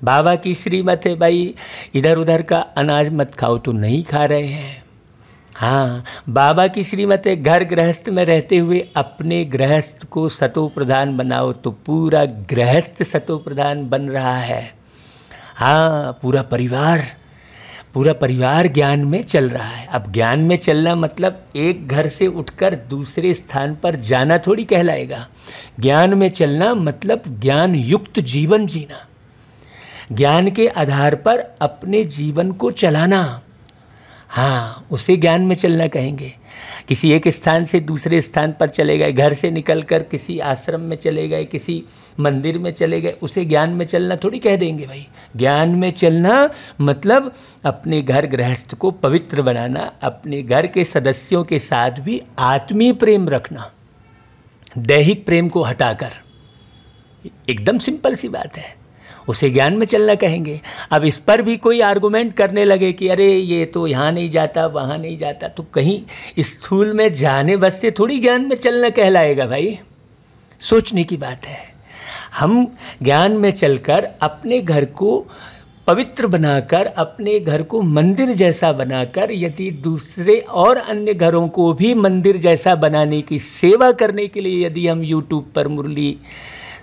बाबा की श्रीमत है भाई इधर उधर का अनाज मत खाओ, तो नहीं खा रहे हैं। हाँ, बाबा की श्रीमत है घर गृहस्थ में रहते हुए अपने गृहस्थ को सतो प्रधान बनाओ, तो पूरा गृहस्थ सतो प्रधान बन रहा है। हाँ, पूरा परिवार ज्ञान में चल रहा है। अब ज्ञान में चलना मतलब एक घर से उठकर दूसरे स्थान पर जाना थोड़ी कहलाएगा। ज्ञान में चलना मतलब ज्ञान युक्त जीवन जीना, ज्ञान के आधार पर अपने जीवन को चलाना। हाँ, उसे ज्ञान में चलना कहेंगे। किसी एक स्थान से दूसरे स्थान पर चले गए, घर से निकलकर किसी आश्रम में चले गए, किसी मंदिर में चले गए, उसे ज्ञान में चलना थोड़ी कह देंगे भाई। ज्ञान में चलना मतलब अपने घर गृहस्थ को पवित्र बनाना, अपने घर के सदस्यों के साथ भी आत्मीय प्रेम रखना, दैहिक प्रेम को हटाकर। एकदम सिंपल सी बात है, उसे ज्ञान में चलना कहेंगे। अब इस पर भी कोई आर्गुमेंट करने लगे कि अरे ये तो यहाँ नहीं जाता, वहाँ नहीं जाता, तो कहीं स्थूल में जाने बसते थोड़ी ज्ञान में चलना कहलाएगा भाई। सोचने की बात है। हम ज्ञान में चलकर अपने घर को पवित्र बनाकर, अपने घर को मंदिर जैसा बनाकर, यदि दूसरे और अन्य घरों को भी मंदिर जैसा बनाने की सेवा करने के लिए यदि हम यूट्यूब पर मुरली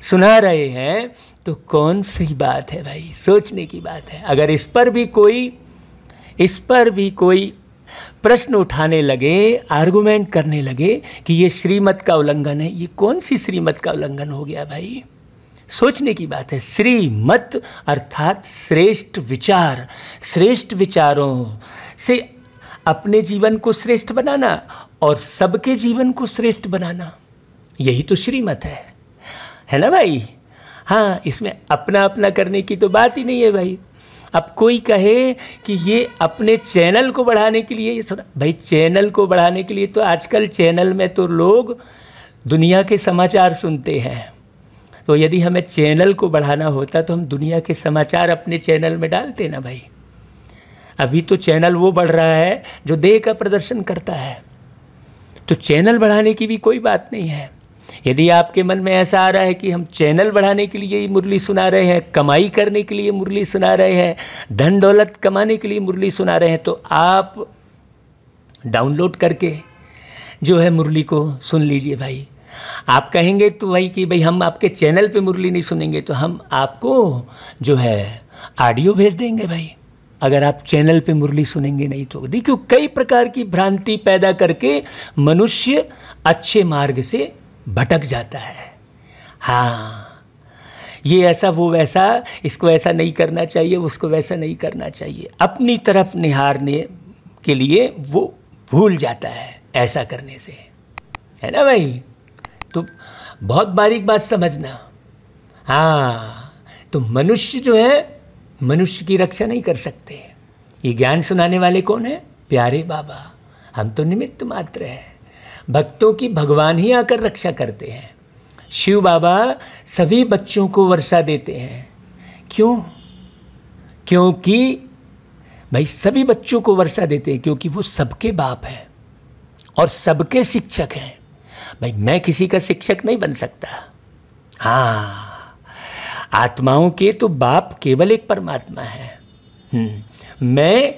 सुना रहे हैं, तो कौन सी बात है भाई? सोचने की बात है। अगर इस पर भी कोई प्रश्न उठाने लगे, आर्गुमेंट करने लगे कि ये श्रीमत का उल्लंघन है, ये कौन सी श्रीमत का उल्लंघन हो गया भाई? सोचने की बात है। श्रीमत अर्थात श्रेष्ठ विचार, श्रेष्ठ विचारों से अपने जीवन को श्रेष्ठ बनाना और सबके जीवन को श्रेष्ठ बनाना, यही तो श्रीमत है ना भाई? हाँ, इसमें अपना अपना करने की तो बात ही नहीं है भाई। अब कोई कहे कि ये अपने चैनल को बढ़ाने के लिए, ये सुना भाई, चैनल को बढ़ाने के लिए तो आजकल चैनल में तो लोग दुनिया के समाचार सुनते हैं। तो यदि हमें चैनल को बढ़ाना होता तो हम दुनिया के समाचार अपने चैनल में डालते ना भाई। अभी तो चैनल वो बढ़ रहा है जो देह का प्रदर्शन करता है। तो चैनल बढ़ाने की भी कोई बात नहीं है। यदि आपके मन में ऐसा आ रहा है कि हम चैनल बढ़ाने के लिए ही मुरली सुना रहे हैं, कमाई करने के लिए मुरली सुना रहे हैं, धन दौलत कमाने के लिए मुरली सुना रहे हैं, तो आप डाउनलोड करके जो है मुरली को सुन लीजिए भाई। आप कहेंगे तो भाई कि भाई हम आपके चैनल पे मुरली नहीं सुनेंगे, तो हम आपको जो है ऑडियो भेज देंगे भाई, अगर आप चैनल पे मुरली सुनेंगे नहीं तो। देखिए कई प्रकार की भ्रांति पैदा करके मनुष्य अच्छे मार्ग से भटक जाता है। हाँ, ये ऐसा वो वैसा, इसको ऐसा नहीं करना चाहिए, उसको वैसा नहीं करना चाहिए, अपनी तरफ निहारने के लिए वो भूल जाता है ऐसा करने से, है ना भाई। तो बहुत बारीक बात समझना। हाँ, तो मनुष्य जो है मनुष्य की रक्षा नहीं कर सकते। ये ज्ञान सुनाने वाले कौन है? प्यारे बाबा। हम तो निमित्त मात्र हैं। भक्तों की भगवान ही आकर रक्षा करते हैं। शिव बाबा सभी बच्चों को वर्षा देते हैं। क्यों? क्योंकि भाई सभी बच्चों को वर्षा देते हैं क्योंकि वो सबके बाप हैं और सबके शिक्षक हैं। भाई मैं किसी का शिक्षक नहीं बन सकता। हाँ, आत्माओं के तो बाप केवल एक परमात्मा है। मैं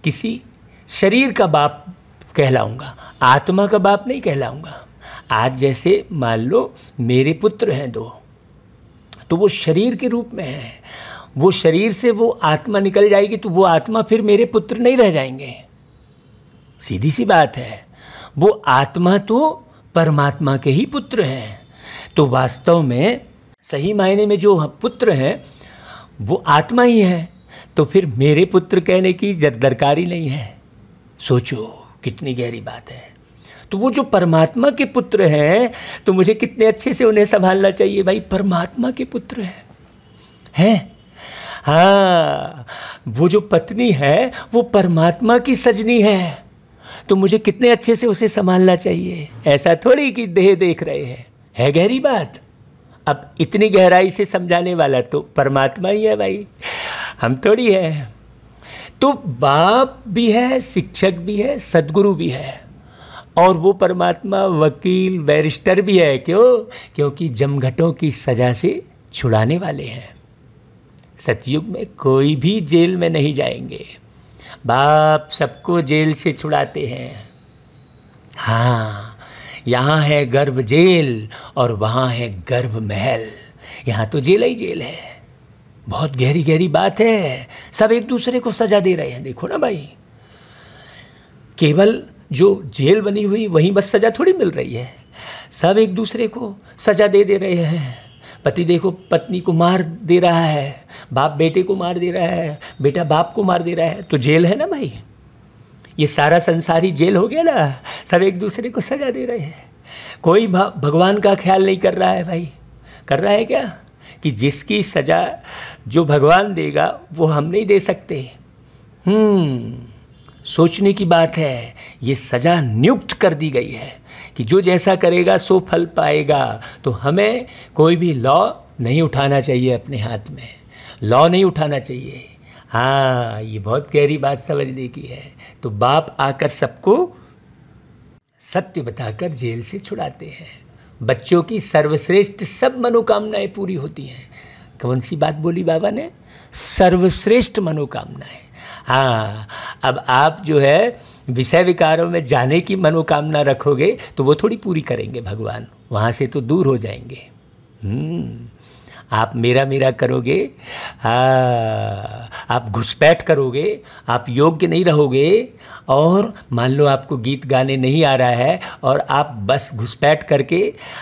किसी शरीर का बाप कहलाऊंगा, आत्मा का बाप नहीं कहलाऊंगा। आज जैसे मान लो मेरे पुत्र हैं दो, तो वो शरीर के रूप में है, वो शरीर से वो आत्मा निकल जाएगी तो वो आत्मा फिर मेरे पुत्र नहीं रह जाएंगे। सीधी सी बात है। वो आत्मा तो परमात्मा के ही पुत्र हैं। तो वास्तव में सही मायने में जो पुत्र हैं वो आत्मा ही है, तो फिर मेरे पुत्र कहने की दरकार ही नहीं है। सोचो कितनी गहरी बात है। तो वो जो परमात्मा के पुत्र हैं तो मुझे कितने अच्छे से उन्हें संभालना चाहिए भाई। परमात्मा के पुत्र हैं। हाँ, वो जो पत्नी है वो परमात्मा की सजनी है, तो मुझे कितने अच्छे से उसे संभालना चाहिए। ऐसा थोड़ी कि देह देख रहे हैं। है गहरी बात। अब इतनी गहराई से समझाने वाला तो परमात्मा ही है भाई, हम थोड़ी है। तो बाप भी है, शिक्षक भी है, सद्गुरु भी है, और वो परमात्मा वकील बैरिस्टर भी है। क्यों? क्योंकि जमघटों की सजा से छुड़ाने वाले हैं। सतयुग में कोई भी जेल में नहीं जाएंगे, बाप सबको जेल से छुड़ाते हैं। हाँ, यहाँ है गर्भ जेल और वहाँ है गर्भ महल। यहाँ तो जेल ही जेल है। बहुत गहरी गहरी बात है। सब एक दूसरे को सजा दे रहे हैं। देखो ना भाई, केवल जो जेल बनी हुई वहीं बस सजा थोड़ी मिल रही है, सब एक दूसरे को सजा दे दे रहे हैं। पति देखो पत्नी को मार दे रहा है, बाप बेटे को मार दे रहा है, बेटा बाप को मार दे रहा है, तो जेल है ना भाई। ये सारा संसार ही जेल हो गया ना। सब एक दूसरे को सजा दे रहे हैं। कोई भगवान का ख्याल नहीं कर रहा है भाई। कर रहा है क्या? कि जिसकी सजा जो भगवान देगा वो हम नहीं दे सकते। सोचने की बात है। ये सजा नियुक्त कर दी गई है कि जो जैसा करेगा सो फल पाएगा। तो हमें कोई भी लॉ नहीं उठाना चाहिए अपने हाथ में, लॉ नहीं उठाना चाहिए। हाँ, ये बहुत गहरी बात समझने की है। तो बाप आकर सबको सत्य बताकर जेल से छुड़ाते हैं। बच्चों की सर्वश्रेष्ठ सब मनोकामनाएं पूरी होती हैं। कौन सी बात बोली बाबा ने? सर्वश्रेष्ठ मनोकामनाएं। हाँ, अब आप जो है विषय विकारों में जाने की मनोकामना रखोगे तो वो थोड़ी पूरी करेंगे भगवान, वहाँ से तो दूर हो जाएंगे। आप मेरा मेरा करोगे, आप घुसपैठ करोगे, आप योग्य नहीं रहोगे, और मान लो आपको गीत गाने नहीं आ रहा है और आप बस घुसपैठ करके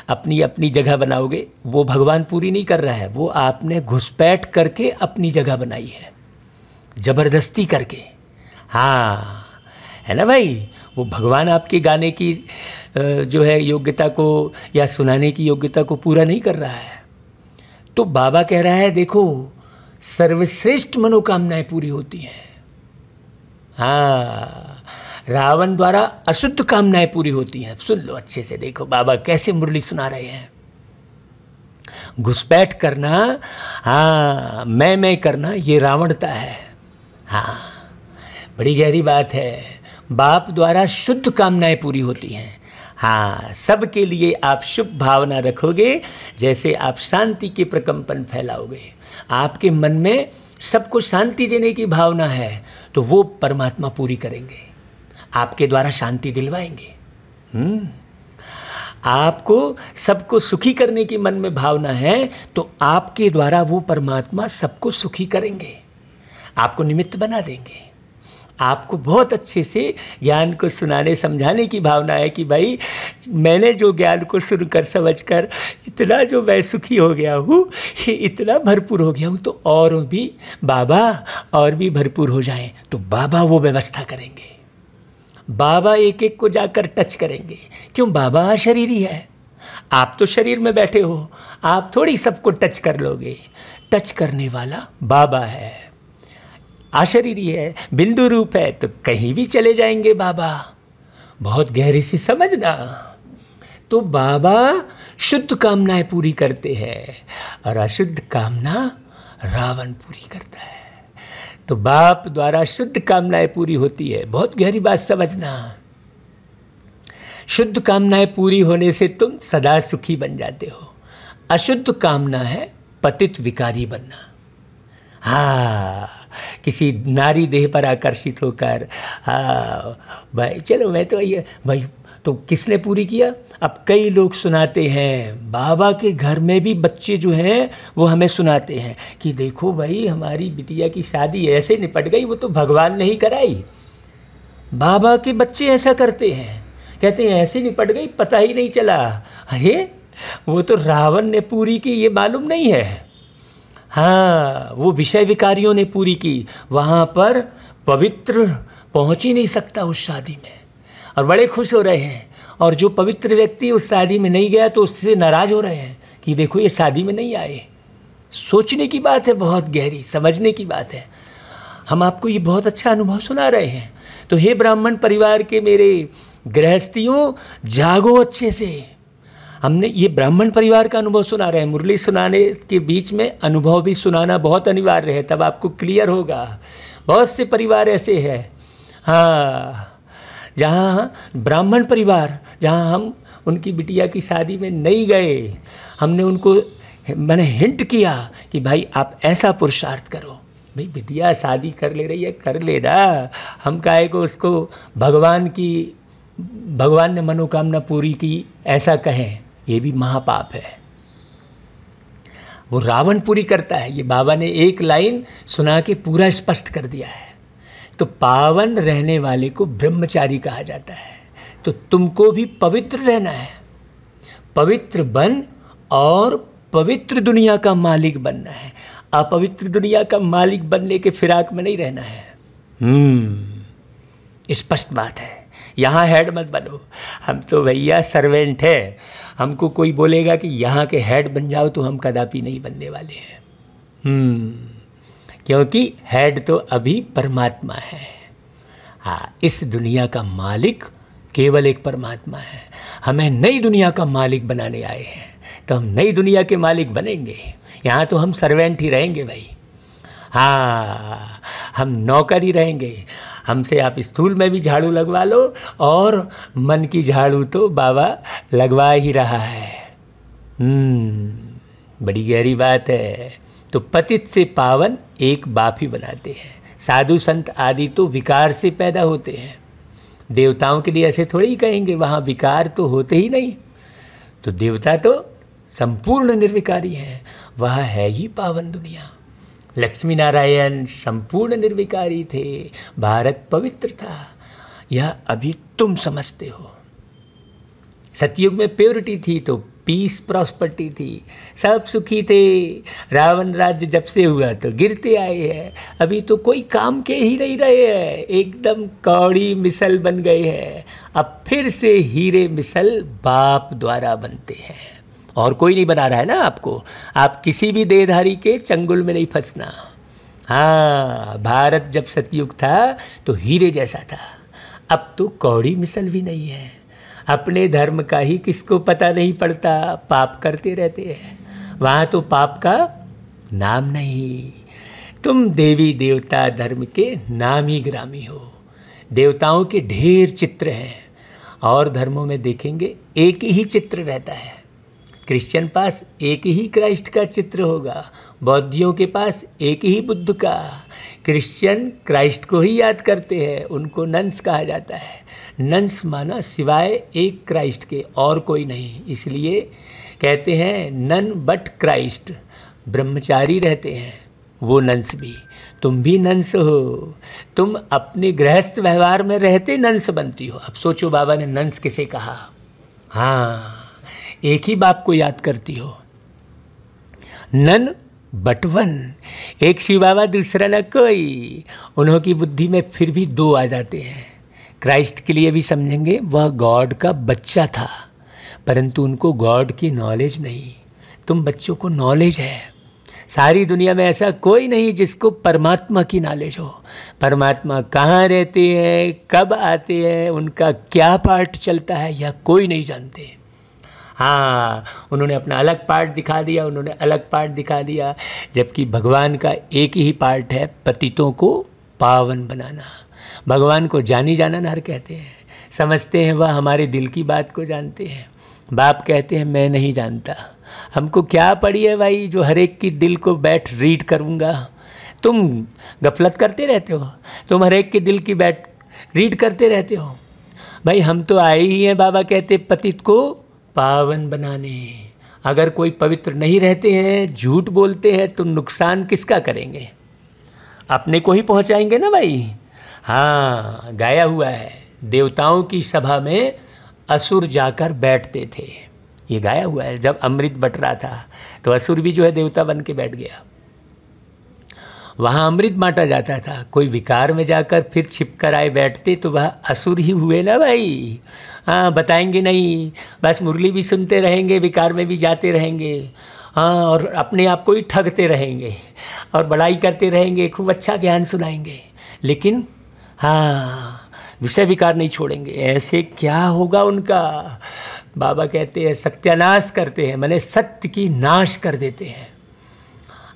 अपनी अपनी जगह बनाओगे, वो भगवान पूरी नहीं कर रहा है। वो आपने घुसपैठ करके अपनी जगह बनाई है, ज़बरदस्ती करके। हाँ, है ना भाई। वो भगवान आपके गाने की जो है योग्यता को या सुनाने की योग्यता को पूरा नहीं कर रहा है। तो बाबा कह रहा है देखो, सर्वश्रेष्ठ मनोकामनाएं पूरी होती हैं। हाँ, रावण द्वारा अशुद्ध कामनाएं पूरी होती हैं। सुन लो अच्छे से, देखो बाबा कैसे मुरली सुना रहे हैं। घुसपैठ करना, हाँ, मैं करना, ये रावणता है। हाँ, बड़ी गहरी बात है। बाप द्वारा शुद्ध कामनाएं पूरी होती हैं। हाँ, सबके लिए आप शुभ भावना रखोगे, जैसे आप शांति के प्रकंपन फैलाओगे। आपके मन में सबको शांति देने की भावना है तो वो परमात्मा पूरी करेंगे, आपके द्वारा शांति दिलवाएंगे। आपको सबको सुखी करने की मन में भावना है तो आपके द्वारा वो परमात्मा सबको सुखी करेंगे, आपको निमित्त बना देंगे। आपको बहुत अच्छे से ज्ञान को सुनाने समझाने की भावना है कि भाई मैंने जो ज्ञान को सुनकर समझकर इतना जो मैं सुखी हो गया हूँ, इतना भरपूर हो गया हूँ, तो और भी बाबा और भी भरपूर हो जाएं, तो बाबा वो व्यवस्था करेंगे। बाबा एक एक को जाकर टच करेंगे। क्यों? बाबा अशरीरी है। आप तो शरीर में बैठे हो, आप थोड़ी सबको टच कर लोगे। टच करने वाला बाबा है, अशरीरी है, बिंदु रूप है, तो कहीं भी चले जाएंगे बाबा। बहुत गहरे से समझना। तो बाबा शुद्ध कामनाएं पूरी करते हैं और अशुद्ध कामना रावण पूरी करता है। तो बाप द्वारा शुद्ध कामनाएं पूरी होती है। बहुत गहरी बात समझना। शुद्ध कामनाएं पूरी होने से तुम सदा सुखी बन जाते हो। अशुद्ध कामना है पतित विकारी बनना। हाँ, किसी नारी देह पर आकर्षित होकर, हाँ भाई चलो मैं तो ये भाई, तो किसने पूरी किया? अब कई लोग सुनाते हैं, बाबा के घर में भी बच्चे जो हैं वो हमें सुनाते हैं कि देखो भाई हमारी बिटिया की शादी ऐसे निपट गई, वो तो भगवान ने ही कराई। बाबा के बच्चे ऐसा करते हैं, कहते हैं ऐसे निपट गई, पता ही नहीं चला। अरे वो तो रावण ने पूरी की, ये मालूम नहीं है। हाँ, वो विषय विकारियों ने पूरी की। वहाँ पर पवित्र पहुँच ही नहीं सकता उस शादी में, और बड़े खुश हो रहे हैं। और जो पवित्र व्यक्ति उस शादी में नहीं गया तो उससे नाराज़ हो रहे हैं कि देखो ये शादी में नहीं आए। सोचने की बात है, बहुत गहरी समझने की बात है। हम आपको ये बहुत अच्छा अनुभव सुना रहे हैं। तो हे ब्राह्मण परिवार के मेरे गृहस्थियों, जागो अच्छे से। हमने ये ब्राह्मण परिवार का अनुभव सुना रहे हैं। मुरली सुनाने के बीच में अनुभव भी सुनाना बहुत अनिवार्य है, तब आपको क्लियर होगा। बहुत से परिवार ऐसे हैं, हाँ, जहाँ ब्राह्मण परिवार, जहाँ हम उनकी बिटिया की शादी में नहीं गए, हमने उनको मैंने हिंट किया कि भाई आप ऐसा पुरुषार्थ करो। भाई बिटिया शादी कर ले रही है, कर लेना, हम काहे को उसको भगवान ने मनोकामना पूरी की ऐसा कहें, ये भी महापाप है। वो रावण पूरी करता है। ये बाबा ने एक लाइन सुना के पूरा स्पष्ट कर दिया है। तो पावन रहने वाले को ब्रह्मचारी कहा जाता है। तो तुमको भी पवित्र रहना है, पवित्र बन और पवित्र दुनिया का मालिक बनना है। अपवित्र दुनिया का मालिक बनने के फिराक में नहीं रहना है। स्पष्ट बात है। यहाँ हेड मत बनो, हम तो भैया सर्वेंट है। हमको कोई बोलेगा कि यहाँ के हेड बन जाओ तो हम कदापि नहीं बनने वाले हैं। क्योंकि हेड तो अभी परमात्मा है। हाँ, इस दुनिया का मालिक केवल एक परमात्मा है। हमें नई दुनिया का मालिक बनाने आए हैं, तो हम नई दुनिया के मालिक बनेंगे। यहाँ तो हम सर्वेंट ही रहेंगे भाई। हाँ, हम नौकर ही रहेंगे। हमसे आप स्थूल में भी झाड़ू लगवा लो और मन की झाड़ू तो बाबा लगवा ही रहा है। बड़ी गहरी बात है। तो पतित से पावन एक बाप ही बनाते हैं। साधु संत आदि तो विकार से पैदा होते हैं। देवताओं के लिए ऐसे थोड़ी ही कहेंगे, वहाँ विकार तो होते ही नहीं। तो देवता तो संपूर्ण निर्विकारी हैं, वह है ही पावन दुनिया। लक्ष्मी नारायण संपूर्ण निर्विकारी थे, भारत पवित्र था। यह अभी तुम समझते हो। सतयुग में प्योरिटी थी तो पीस प्रॉस्पर्टी थी, सब सुखी थे। रावण राज्य जब से हुआ तो गिरते आए हैं। अभी तो कोई काम के ही नहीं रहे हैं, एकदम कौड़ी मिसल बन गए हैं। अब फिर से हीरे मिसल बाप द्वारा बनते हैं, और कोई नहीं बना रहा है ना आपको। आप किसी भी देहधारी के चंगुल में नहीं फंसना। हाँ, भारत जब सतयुग था तो हीरे जैसा था, अब तो कौड़ी मिसल भी नहीं है। अपने धर्म का ही किसको पता नहीं पड़ता, पाप करते रहते हैं। वहाँ तो पाप का नाम नहीं। तुम देवी देवता धर्म के नामी ग्रामी हो। देवताओं के ढेर चित्र हैं, और धर्मों में देखेंगे एक ही चित्र रहता है। क्रिश्चियन पास एक ही क्राइस्ट का चित्र होगा, बौद्धियों के पास एक ही बुद्ध का। क्रिश्चियन क्राइस्ट को ही याद करते हैं, उनको नन्स कहा जाता है। नन्स माना सिवाय एक क्राइस्ट के और कोई नहीं, इसलिए कहते हैं नन बट क्राइस्ट। ब्रह्मचारी रहते हैं वो नन्स भी। तुम भी नन्स हो, तुम अपने गृहस्थ व्यवहार में रहते नन्स बनती हो। अब सोचो बाबा ने नन्स किसे कहा? हाँ, एक ही बाप को याद करती हो। नन बट वन, एक शिव बाबा दूसरा न कोई। उन्हों की बुद्धि में फिर भी दो आ जाते हैं। क्राइस्ट के लिए भी समझेंगे वह गॉड का बच्चा था, परंतु उनको गॉड की नॉलेज नहीं। तुम बच्चों को नॉलेज है। सारी दुनिया में ऐसा कोई नहीं जिसको परमात्मा की नॉलेज हो। परमात्मा कहाँ रहते हैं, कब आते हैं, उनका क्या पार्ट चलता है, यह कोई नहीं जानते। हाँ, उन्होंने अपना अलग पार्ट दिखा दिया, उन्होंने अलग पार्ट दिखा दिया, जबकि भगवान का एक ही पार्ट है, पतितों को पावन बनाना। भगवान को जानी जाना नर कहते हैं, समझते हैं वह हमारे दिल की बात को जानते हैं। बाप कहते हैं मैं नहीं जानता, हमको क्या पड़ी है भाई जो हर एक की दिल को बैठ रीड करूँगा। तुम गफलत करते रहते हो, तुम हर एक के दिल की बैठ रीड करते रहते हो। भाई हम तो आए ही हैं, बाबा कहते पतित को पावन बनाने। अगर कोई पवित्र नहीं रहते हैं, झूठ बोलते हैं, तो नुकसान किसका करेंगे? अपने को ही पहुंचाएंगे ना भाई। हाँ, गाया हुआ है, देवताओं की सभा में असुर जाकर बैठते थे। ये गाया हुआ है, जब अमृत बट रहा था तो असुर भी जो है देवता बन के बैठ गया। वहाँ अमृत बांटा जाता था, कोई विकार में जाकर फिर छिप कर आए बैठते तो वह असुर ही हुए ना भाई। हाँ, बताएंगे नहीं, बस मुरली भी सुनते रहेंगे, विकार में भी जाते रहेंगे। हाँ, और अपने आप को ही ठगते रहेंगे और बड़ाई करते रहेंगे, खूब अच्छा ज्ञान सुनाएंगे, लेकिन हाँ विषय विकार नहीं छोड़ेंगे। ऐसे क्या होगा उनका? बाबा कहते हैं सत्यानाश करते हैं, माने सत्य की नाश कर देते हैं।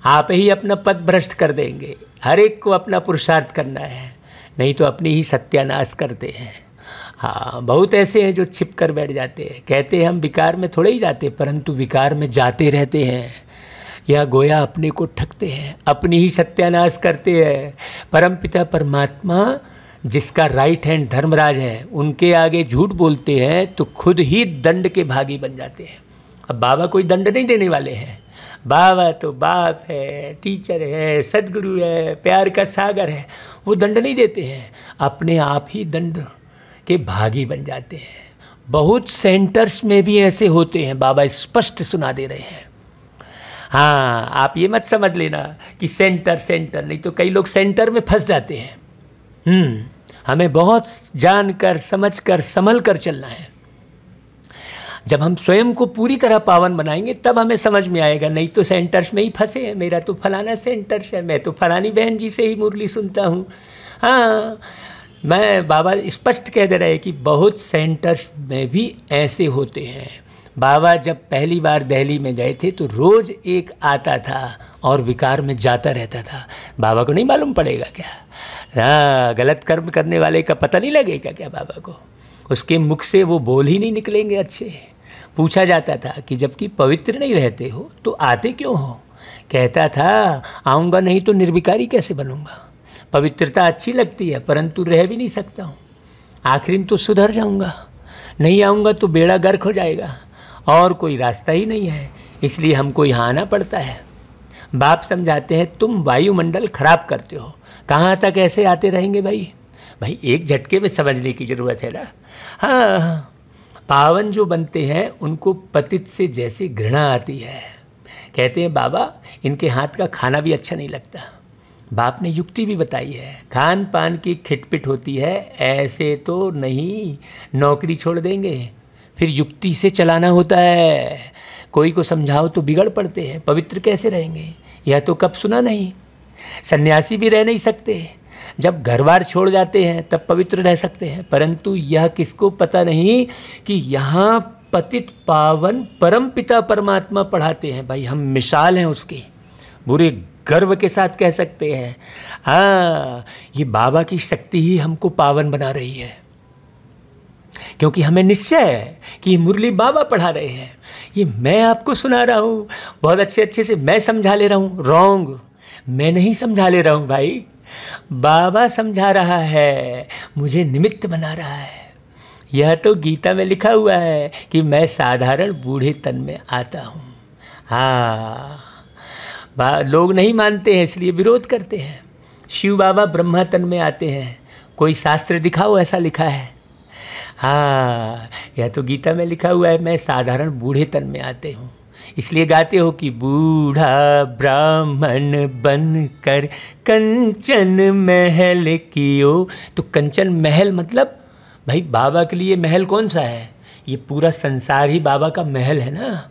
आप ही अपना पद भ्रष्ट कर देंगे। हर एक को अपना पुरुषार्थ करना है, नहीं तो अपनी ही सत्यानाश करते हैं। हाँ, बहुत ऐसे हैं जो छिप कर बैठ जाते हैं, कहते हैं हम विकार में थोड़े ही जाते, परंतु विकार में जाते रहते हैं। या गोया अपने को ठगते हैं, अपनी ही सत्यानाश करते हैं। परमपिता परमात्मा जिसका राइट हैंड धर्मराज है, उनके आगे झूठ बोलते हैं तो खुद ही दंड के भागी बन जाते हैं। अब बाबा कोई दंड नहीं देने वाले हैं। बाबा तो बाप है, टीचर है, सदगुरु है, प्यार का सागर है, वो दंड नहीं देते हैं, अपने आप ही दंड के भागी बन जाते हैं। बहुत सेंटर्स में भी ऐसे होते हैं, बाबा स्पष्ट सुना दे रहे हैं। हाँ, आप ये मत समझ लेना कि सेंटर सेंटर नहीं, तो कई लोग सेंटर में फंस जाते हैं। हमें बहुत जानकर समझकर संभल कर चलना है। जब हम स्वयं को पूरी तरह पावन बनाएंगे तब हमें समझ में आएगा, नहीं तो सेंटर्स में ही फंसे हैं। मेरा तो फलाना सेंटर्स है, मैं तो फलानी बहन जी से ही मुरली सुनता हूँ। हाँ, मैं बाबा स्पष्ट कह दे रहे हैं कि बहुत सेंटर्स में भी ऐसे होते हैं। बाबा जब पहली बार दिल्ली में गए थे तो रोज़ एक आता था और विकार में जाता रहता था। बाबा को नहीं मालूम पड़ेगा क्या? हाँ, गलत कर्म करने वाले का पता नहीं लगेगा क्या बाबा को? उसके मुख से वो बोल ही नहीं निकलेंगे अच्छे। पूछा जाता था कि जबकि पवित्र नहीं रहते हो तो आते क्यों हो? कहता था आऊँगा नहीं तो निर्विकारी कैसे बनूँगा। पवित्रता अच्छी लगती है परंतु रह भी नहीं सकता हूँ, आखिर में तो सुधर जाऊँगा, नहीं आऊँगा तो बेड़ा गर्क हो जाएगा और कोई रास्ता ही नहीं है, इसलिए हमको यहाँ आना पड़ता है। बाप समझाते हैं तुम वायुमंडल खराब करते हो, कहाँ तक ऐसे आते रहेंगे भाई? भाई एक झटके में समझने की ज़रूरत है ना। हाँ, पावन जो बनते हैं उनको पतित से जैसे घृणा आती है। कहते हैं बाबा इनके हाथ का खाना भी अच्छा नहीं लगता। बाप ने युक्ति भी बताई है, खान पान की खिटपिट होती है, ऐसे तो नहीं नौकरी छोड़ देंगे, फिर युक्ति से चलाना होता है। कोई को समझाओ तो बिगड़ पड़ते हैं, पवित्र कैसे रहेंगे? यह तो कब सुना नहीं। सन्यासी भी रह नहीं सकते, जब घर बार छोड़ जाते हैं तब पवित्र रह सकते हैं, परंतु यह किसको पता नहीं कि यहाँ पतित पावन परम पिता परमात्मा पढ़ाते हैं। भाई हम मिसाल हैं उसकी, पूरे गर्व के साथ कह सकते हैं, हाँ ये बाबा की शक्ति ही हमको पावन बना रही है, क्योंकि हमें निश्चय है कि ये मुरली बाबा पढ़ा रहे हैं, ये मैं आपको सुना रहा हूँ, बहुत अच्छे से मैं समझा ले रहा हूँ। रॉन्ग, मैं नहीं समझा ले रहा हूँ भाई, बाबा समझा रहा है, मुझे निमित्त बना रहा है। यह तो गीता में लिखा हुआ है कि मैं साधारण बूढ़े तन में आता हूँ। हाँ, लोग नहीं मानते हैं इसलिए विरोध करते हैं। शिव बाबा ब्रह्मा तन में आते हैं, कोई शास्त्र दिखाओ ऐसा लिखा है? हाँ, यह तो गीता में लिखा हुआ है, मैं साधारण बूढ़े तन में आते हूँ। इसलिए गाते हो कि बूढ़ा ब्राह्मण बनकर कंचन महल कियो। तो कंचन महल मतलब भाई बाबा के लिए महल कौन सा है? ये पूरा संसार ही बाबा का महल है ना।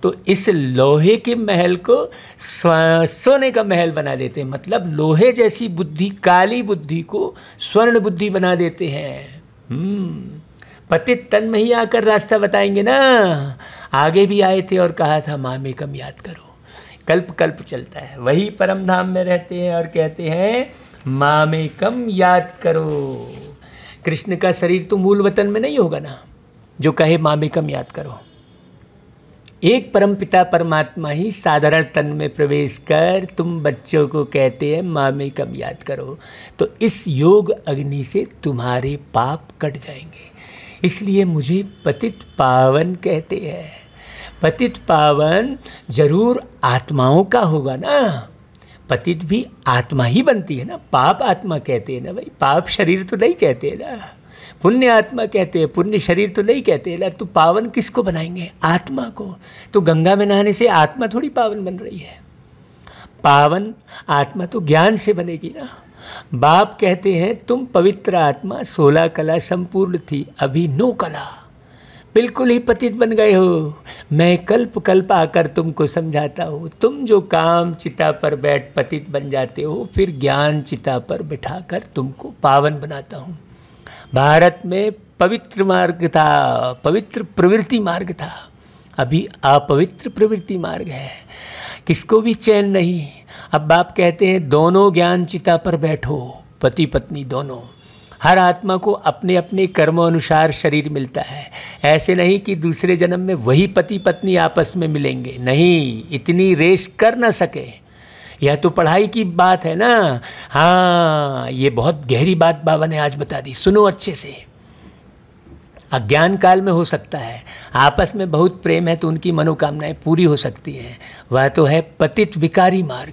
तो इस लोहे के महल को सोने का महल बना देते हैं, मतलब लोहे जैसी बुद्धि, काली बुद्धि को स्वर्ण बुद्धि बना देते हैं। पतित तन में ही आकर रास्ता बताएंगे ना। आगे भी आए थे और कहा था मामेकम याद करो, कल्प कल्प चलता है, वही परम धाम में रहते हैं और कहते हैं मामेकम याद करो। कृष्ण का शरीर तो मूल वतन में नहीं होगा ना जो कहे मामेकम याद करो। एक परम पिता परमात्मा ही साधारण तन में प्रवेश कर तुम बच्चों को कहते हैं मामेकम याद करो। तो इस योग अग्नि से तुम्हारे पाप कट जाएंगे। इसलिए मुझे पतित पावन कहते हैं। पतित पावन जरूर आत्माओं का होगा ना, पतित भी आत्मा ही बनती है ना, पाप आत्मा कहते हैं ना भाई, पाप शरीर तो नहीं कहते हैं ना, पुण्य आत्मा कहते हैं, पुण्य शरीर तो नहीं कहते हैं ना। तो पावन किसको बनाएंगे? आत्मा को। तो गंगा में नहाने से आत्मा थोड़ी पावन बन रही है, पावन आत्मा तो ज्ञान से बनेगी ना। बाप कहते हैं तुम पवित्र आत्मा 16 कला संपूर्ण थी, अभी 9 कला, बिल्कुल ही पतित बन गए हो। मैं कल्प कल्प आकर तुमको समझाता हूँ, तुम जो काम चिता पर बैठ पतित बन जाते हो, फिर ज्ञान चिता पर बिठाकर तुमको पावन बनाता हूँ। भारत में पवित्र मार्ग था, पवित्र प्रवृत्ति मार्ग था, अभी अपवित्र प्रवृत्ति मार्ग है, किसको भी चैन नहीं। अब बाप कहते हैं दोनों ज्ञान चिता पर बैठो, पति पत्नी दोनों। हर आत्मा को अपने अपने कर्मों अनुसार शरीर मिलता है, ऐसे नहीं कि दूसरे जन्म में वही पति पत्नी आपस में मिलेंगे, नहीं, इतनी रेस कर ना सके। यह तो पढ़ाई की बात है ना। हाँ, ये बहुत गहरी बात बाबा ने आज बता दी, सुनो अच्छे से। अज्ञान काल में हो सकता है, आपस में बहुत प्रेम है तो उनकी मनोकामनाएं पूरी हो सकती हैं, वह तो है पतित विकारी मार्ग।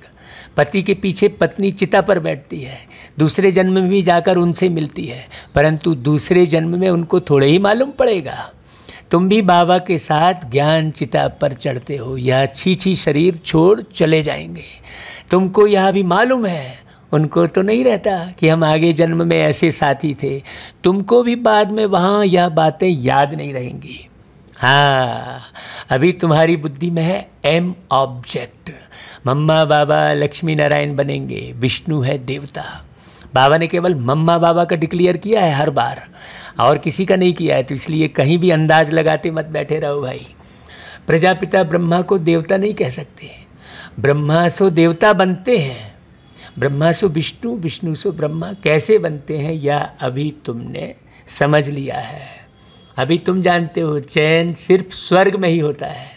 पति के पीछे पत्नी चिता पर बैठती है, दूसरे जन्म में भी जाकर उनसे मिलती है, परंतु दूसरे जन्म में उनको थोड़े ही मालूम पड़ेगा। तुम भी बाबा के साथ ज्ञान चिता पर चढ़ते हो, यह छी शरीर छोड़ चले जाएंगे। तुमको यह भी मालूम है, उनको तो नहीं रहता कि हम आगे जन्म में ऐसे साथी थे। तुमको भी बाद में वहाँ यह बातें याद नहीं रहेंगी। हाँ, अभी तुम्हारी बुद्धि में है एम ऑब्जेक्ट। मम्मा बाबा लक्ष्मी नारायण बनेंगे, विष्णु है देवता। बाबा ने केवल मम्मा बाबा का डिक्लेयर किया है हर बार, और किसी का नहीं किया है, तो इसलिए कहीं भी अंदाज लगाते मत बैठे रहो भाई। प्रजापिता ब्रह्मा को देवता नहीं कह सकते, ब्रह्मा सो देवता बनते हैं, ब्रह्मा सो विष्णु, विष्णु सो ब्रह्मा कैसे बनते हैं यह अभी तुमने समझ लिया है। अभी तुम जानते हो चैन सिर्फ स्वर्ग में ही होता है।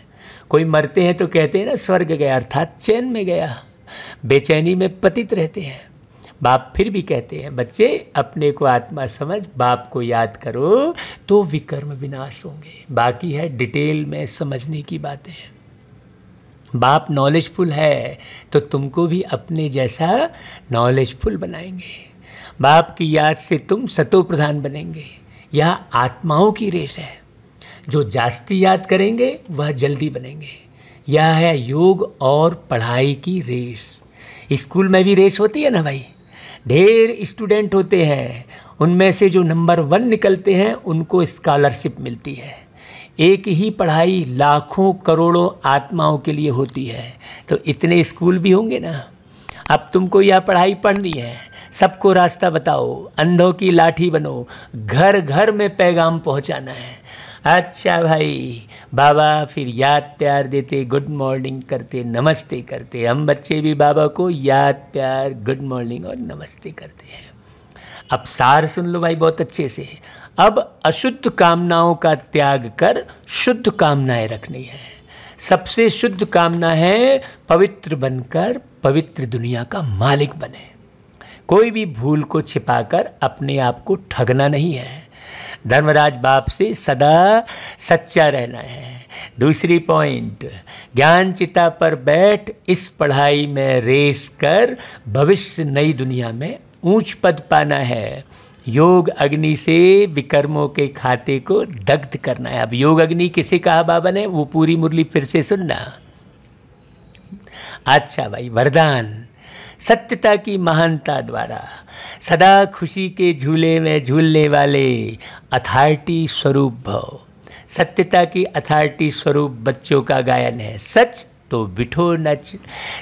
कोई मरते हैं तो कहते हैं ना स्वर्ग गया, अर्थात चैन में गया, बेचैनी में पतित रहते हैं। बाप फिर भी कहते हैं बच्चे अपने को आत्मा समझ, बाप को याद करो तो विकर्म विनाश होंगे। बाकी है डिटेल में समझने की बातें। बाप नॉलेजफुल है तो तुमको भी अपने जैसा नॉलेजफुल बनाएंगे। बाप की याद से तुम सतो प्रधान बनेंगे। यह आत्माओं की रेस है, जो जास्ती याद करेंगे वह जल्दी बनेंगे। यह है योग और पढ़ाई की रेस। स्कूल में भी रेस होती है ना भाई, ढेर स्टूडेंट होते हैं, उनमें से जो नंबर 1 निकलते हैं उनको स्कॉलरशिप मिलती है। एक ही पढ़ाई लाखों करोड़ों आत्माओं के लिए होती है, तो इतने स्कूल भी होंगे ना। अब तुमको यह पढ़ाई पढ़नी है, सबको रास्ता बताओ, अंधों की लाठी बनो, घर घर में पैगाम पहुंचाना है। अच्छा भाई, बाबा फिर याद प्यार देते, गुड मॉर्निंग करते, नमस्ते करते। हम बच्चे भी बाबा को याद प्यार, गुड मॉर्निंग और नमस्ते करते हैं। अब सार सुन लो भाई बहुत अच्छे से। अब अशुद्ध कामनाओं का त्याग कर शुद्ध कामनाएं रखनी है। सबसे शुद्ध कामना है पवित्र बनकर पवित्र दुनिया का मालिक बने। कोई भी भूल को छिपाकर अपने आप को ठगना नहीं है। धर्मराज बाप से सदा सच्चा रहना है। दूसरी पॉइंट, ज्ञान चिता पर बैठ इस पढ़ाई में रेस कर भविष्य नई दुनिया में ऊंच पद पाना है। योग अग्नि से विकर्मों के खाते को दग्ध करना है। अब योग अग्नि किसे कहा बाबा ने, वो पूरी मुरली फिर से सुनना। अच्छा भाई, वरदान सत्यता की महानता द्वारा सदा खुशी के झूले में झूलने वाले अथॉरिटी स्वरूप भव। सत्यता की अथॉरिटी स्वरूप बच्चों का गायन है। सच तो बिठो नच।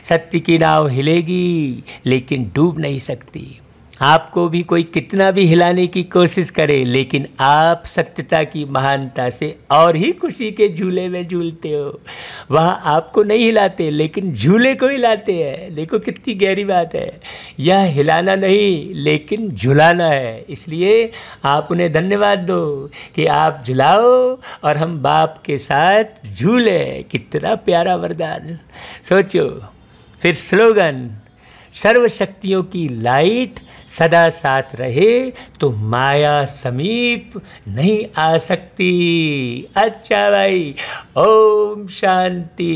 सत्य की नाव हिलेगी लेकिन डूब नहीं सकती। आपको भी कोई कितना भी हिलाने की कोशिश करे, लेकिन आप सत्यता की महानता से और ही खुशी के झूले में झूलते हो। वह आपको नहीं हिलाते लेकिन झूले को हिलाते हैं। देखो कितनी गहरी बात है। यह हिलाना नहीं लेकिन झुलाना है। इसलिए आप उन्हें धन्यवाद दो कि आप झुलाओ और हम बाप के साथ झूले। कितना प्यारा वरदान, सोचो। फिर स्लोगन, सर्वशक्तियों की लाइट सदा साथ रहे तो माया समीप नहीं आ सकती। अच्छा भाई, ओम शांति।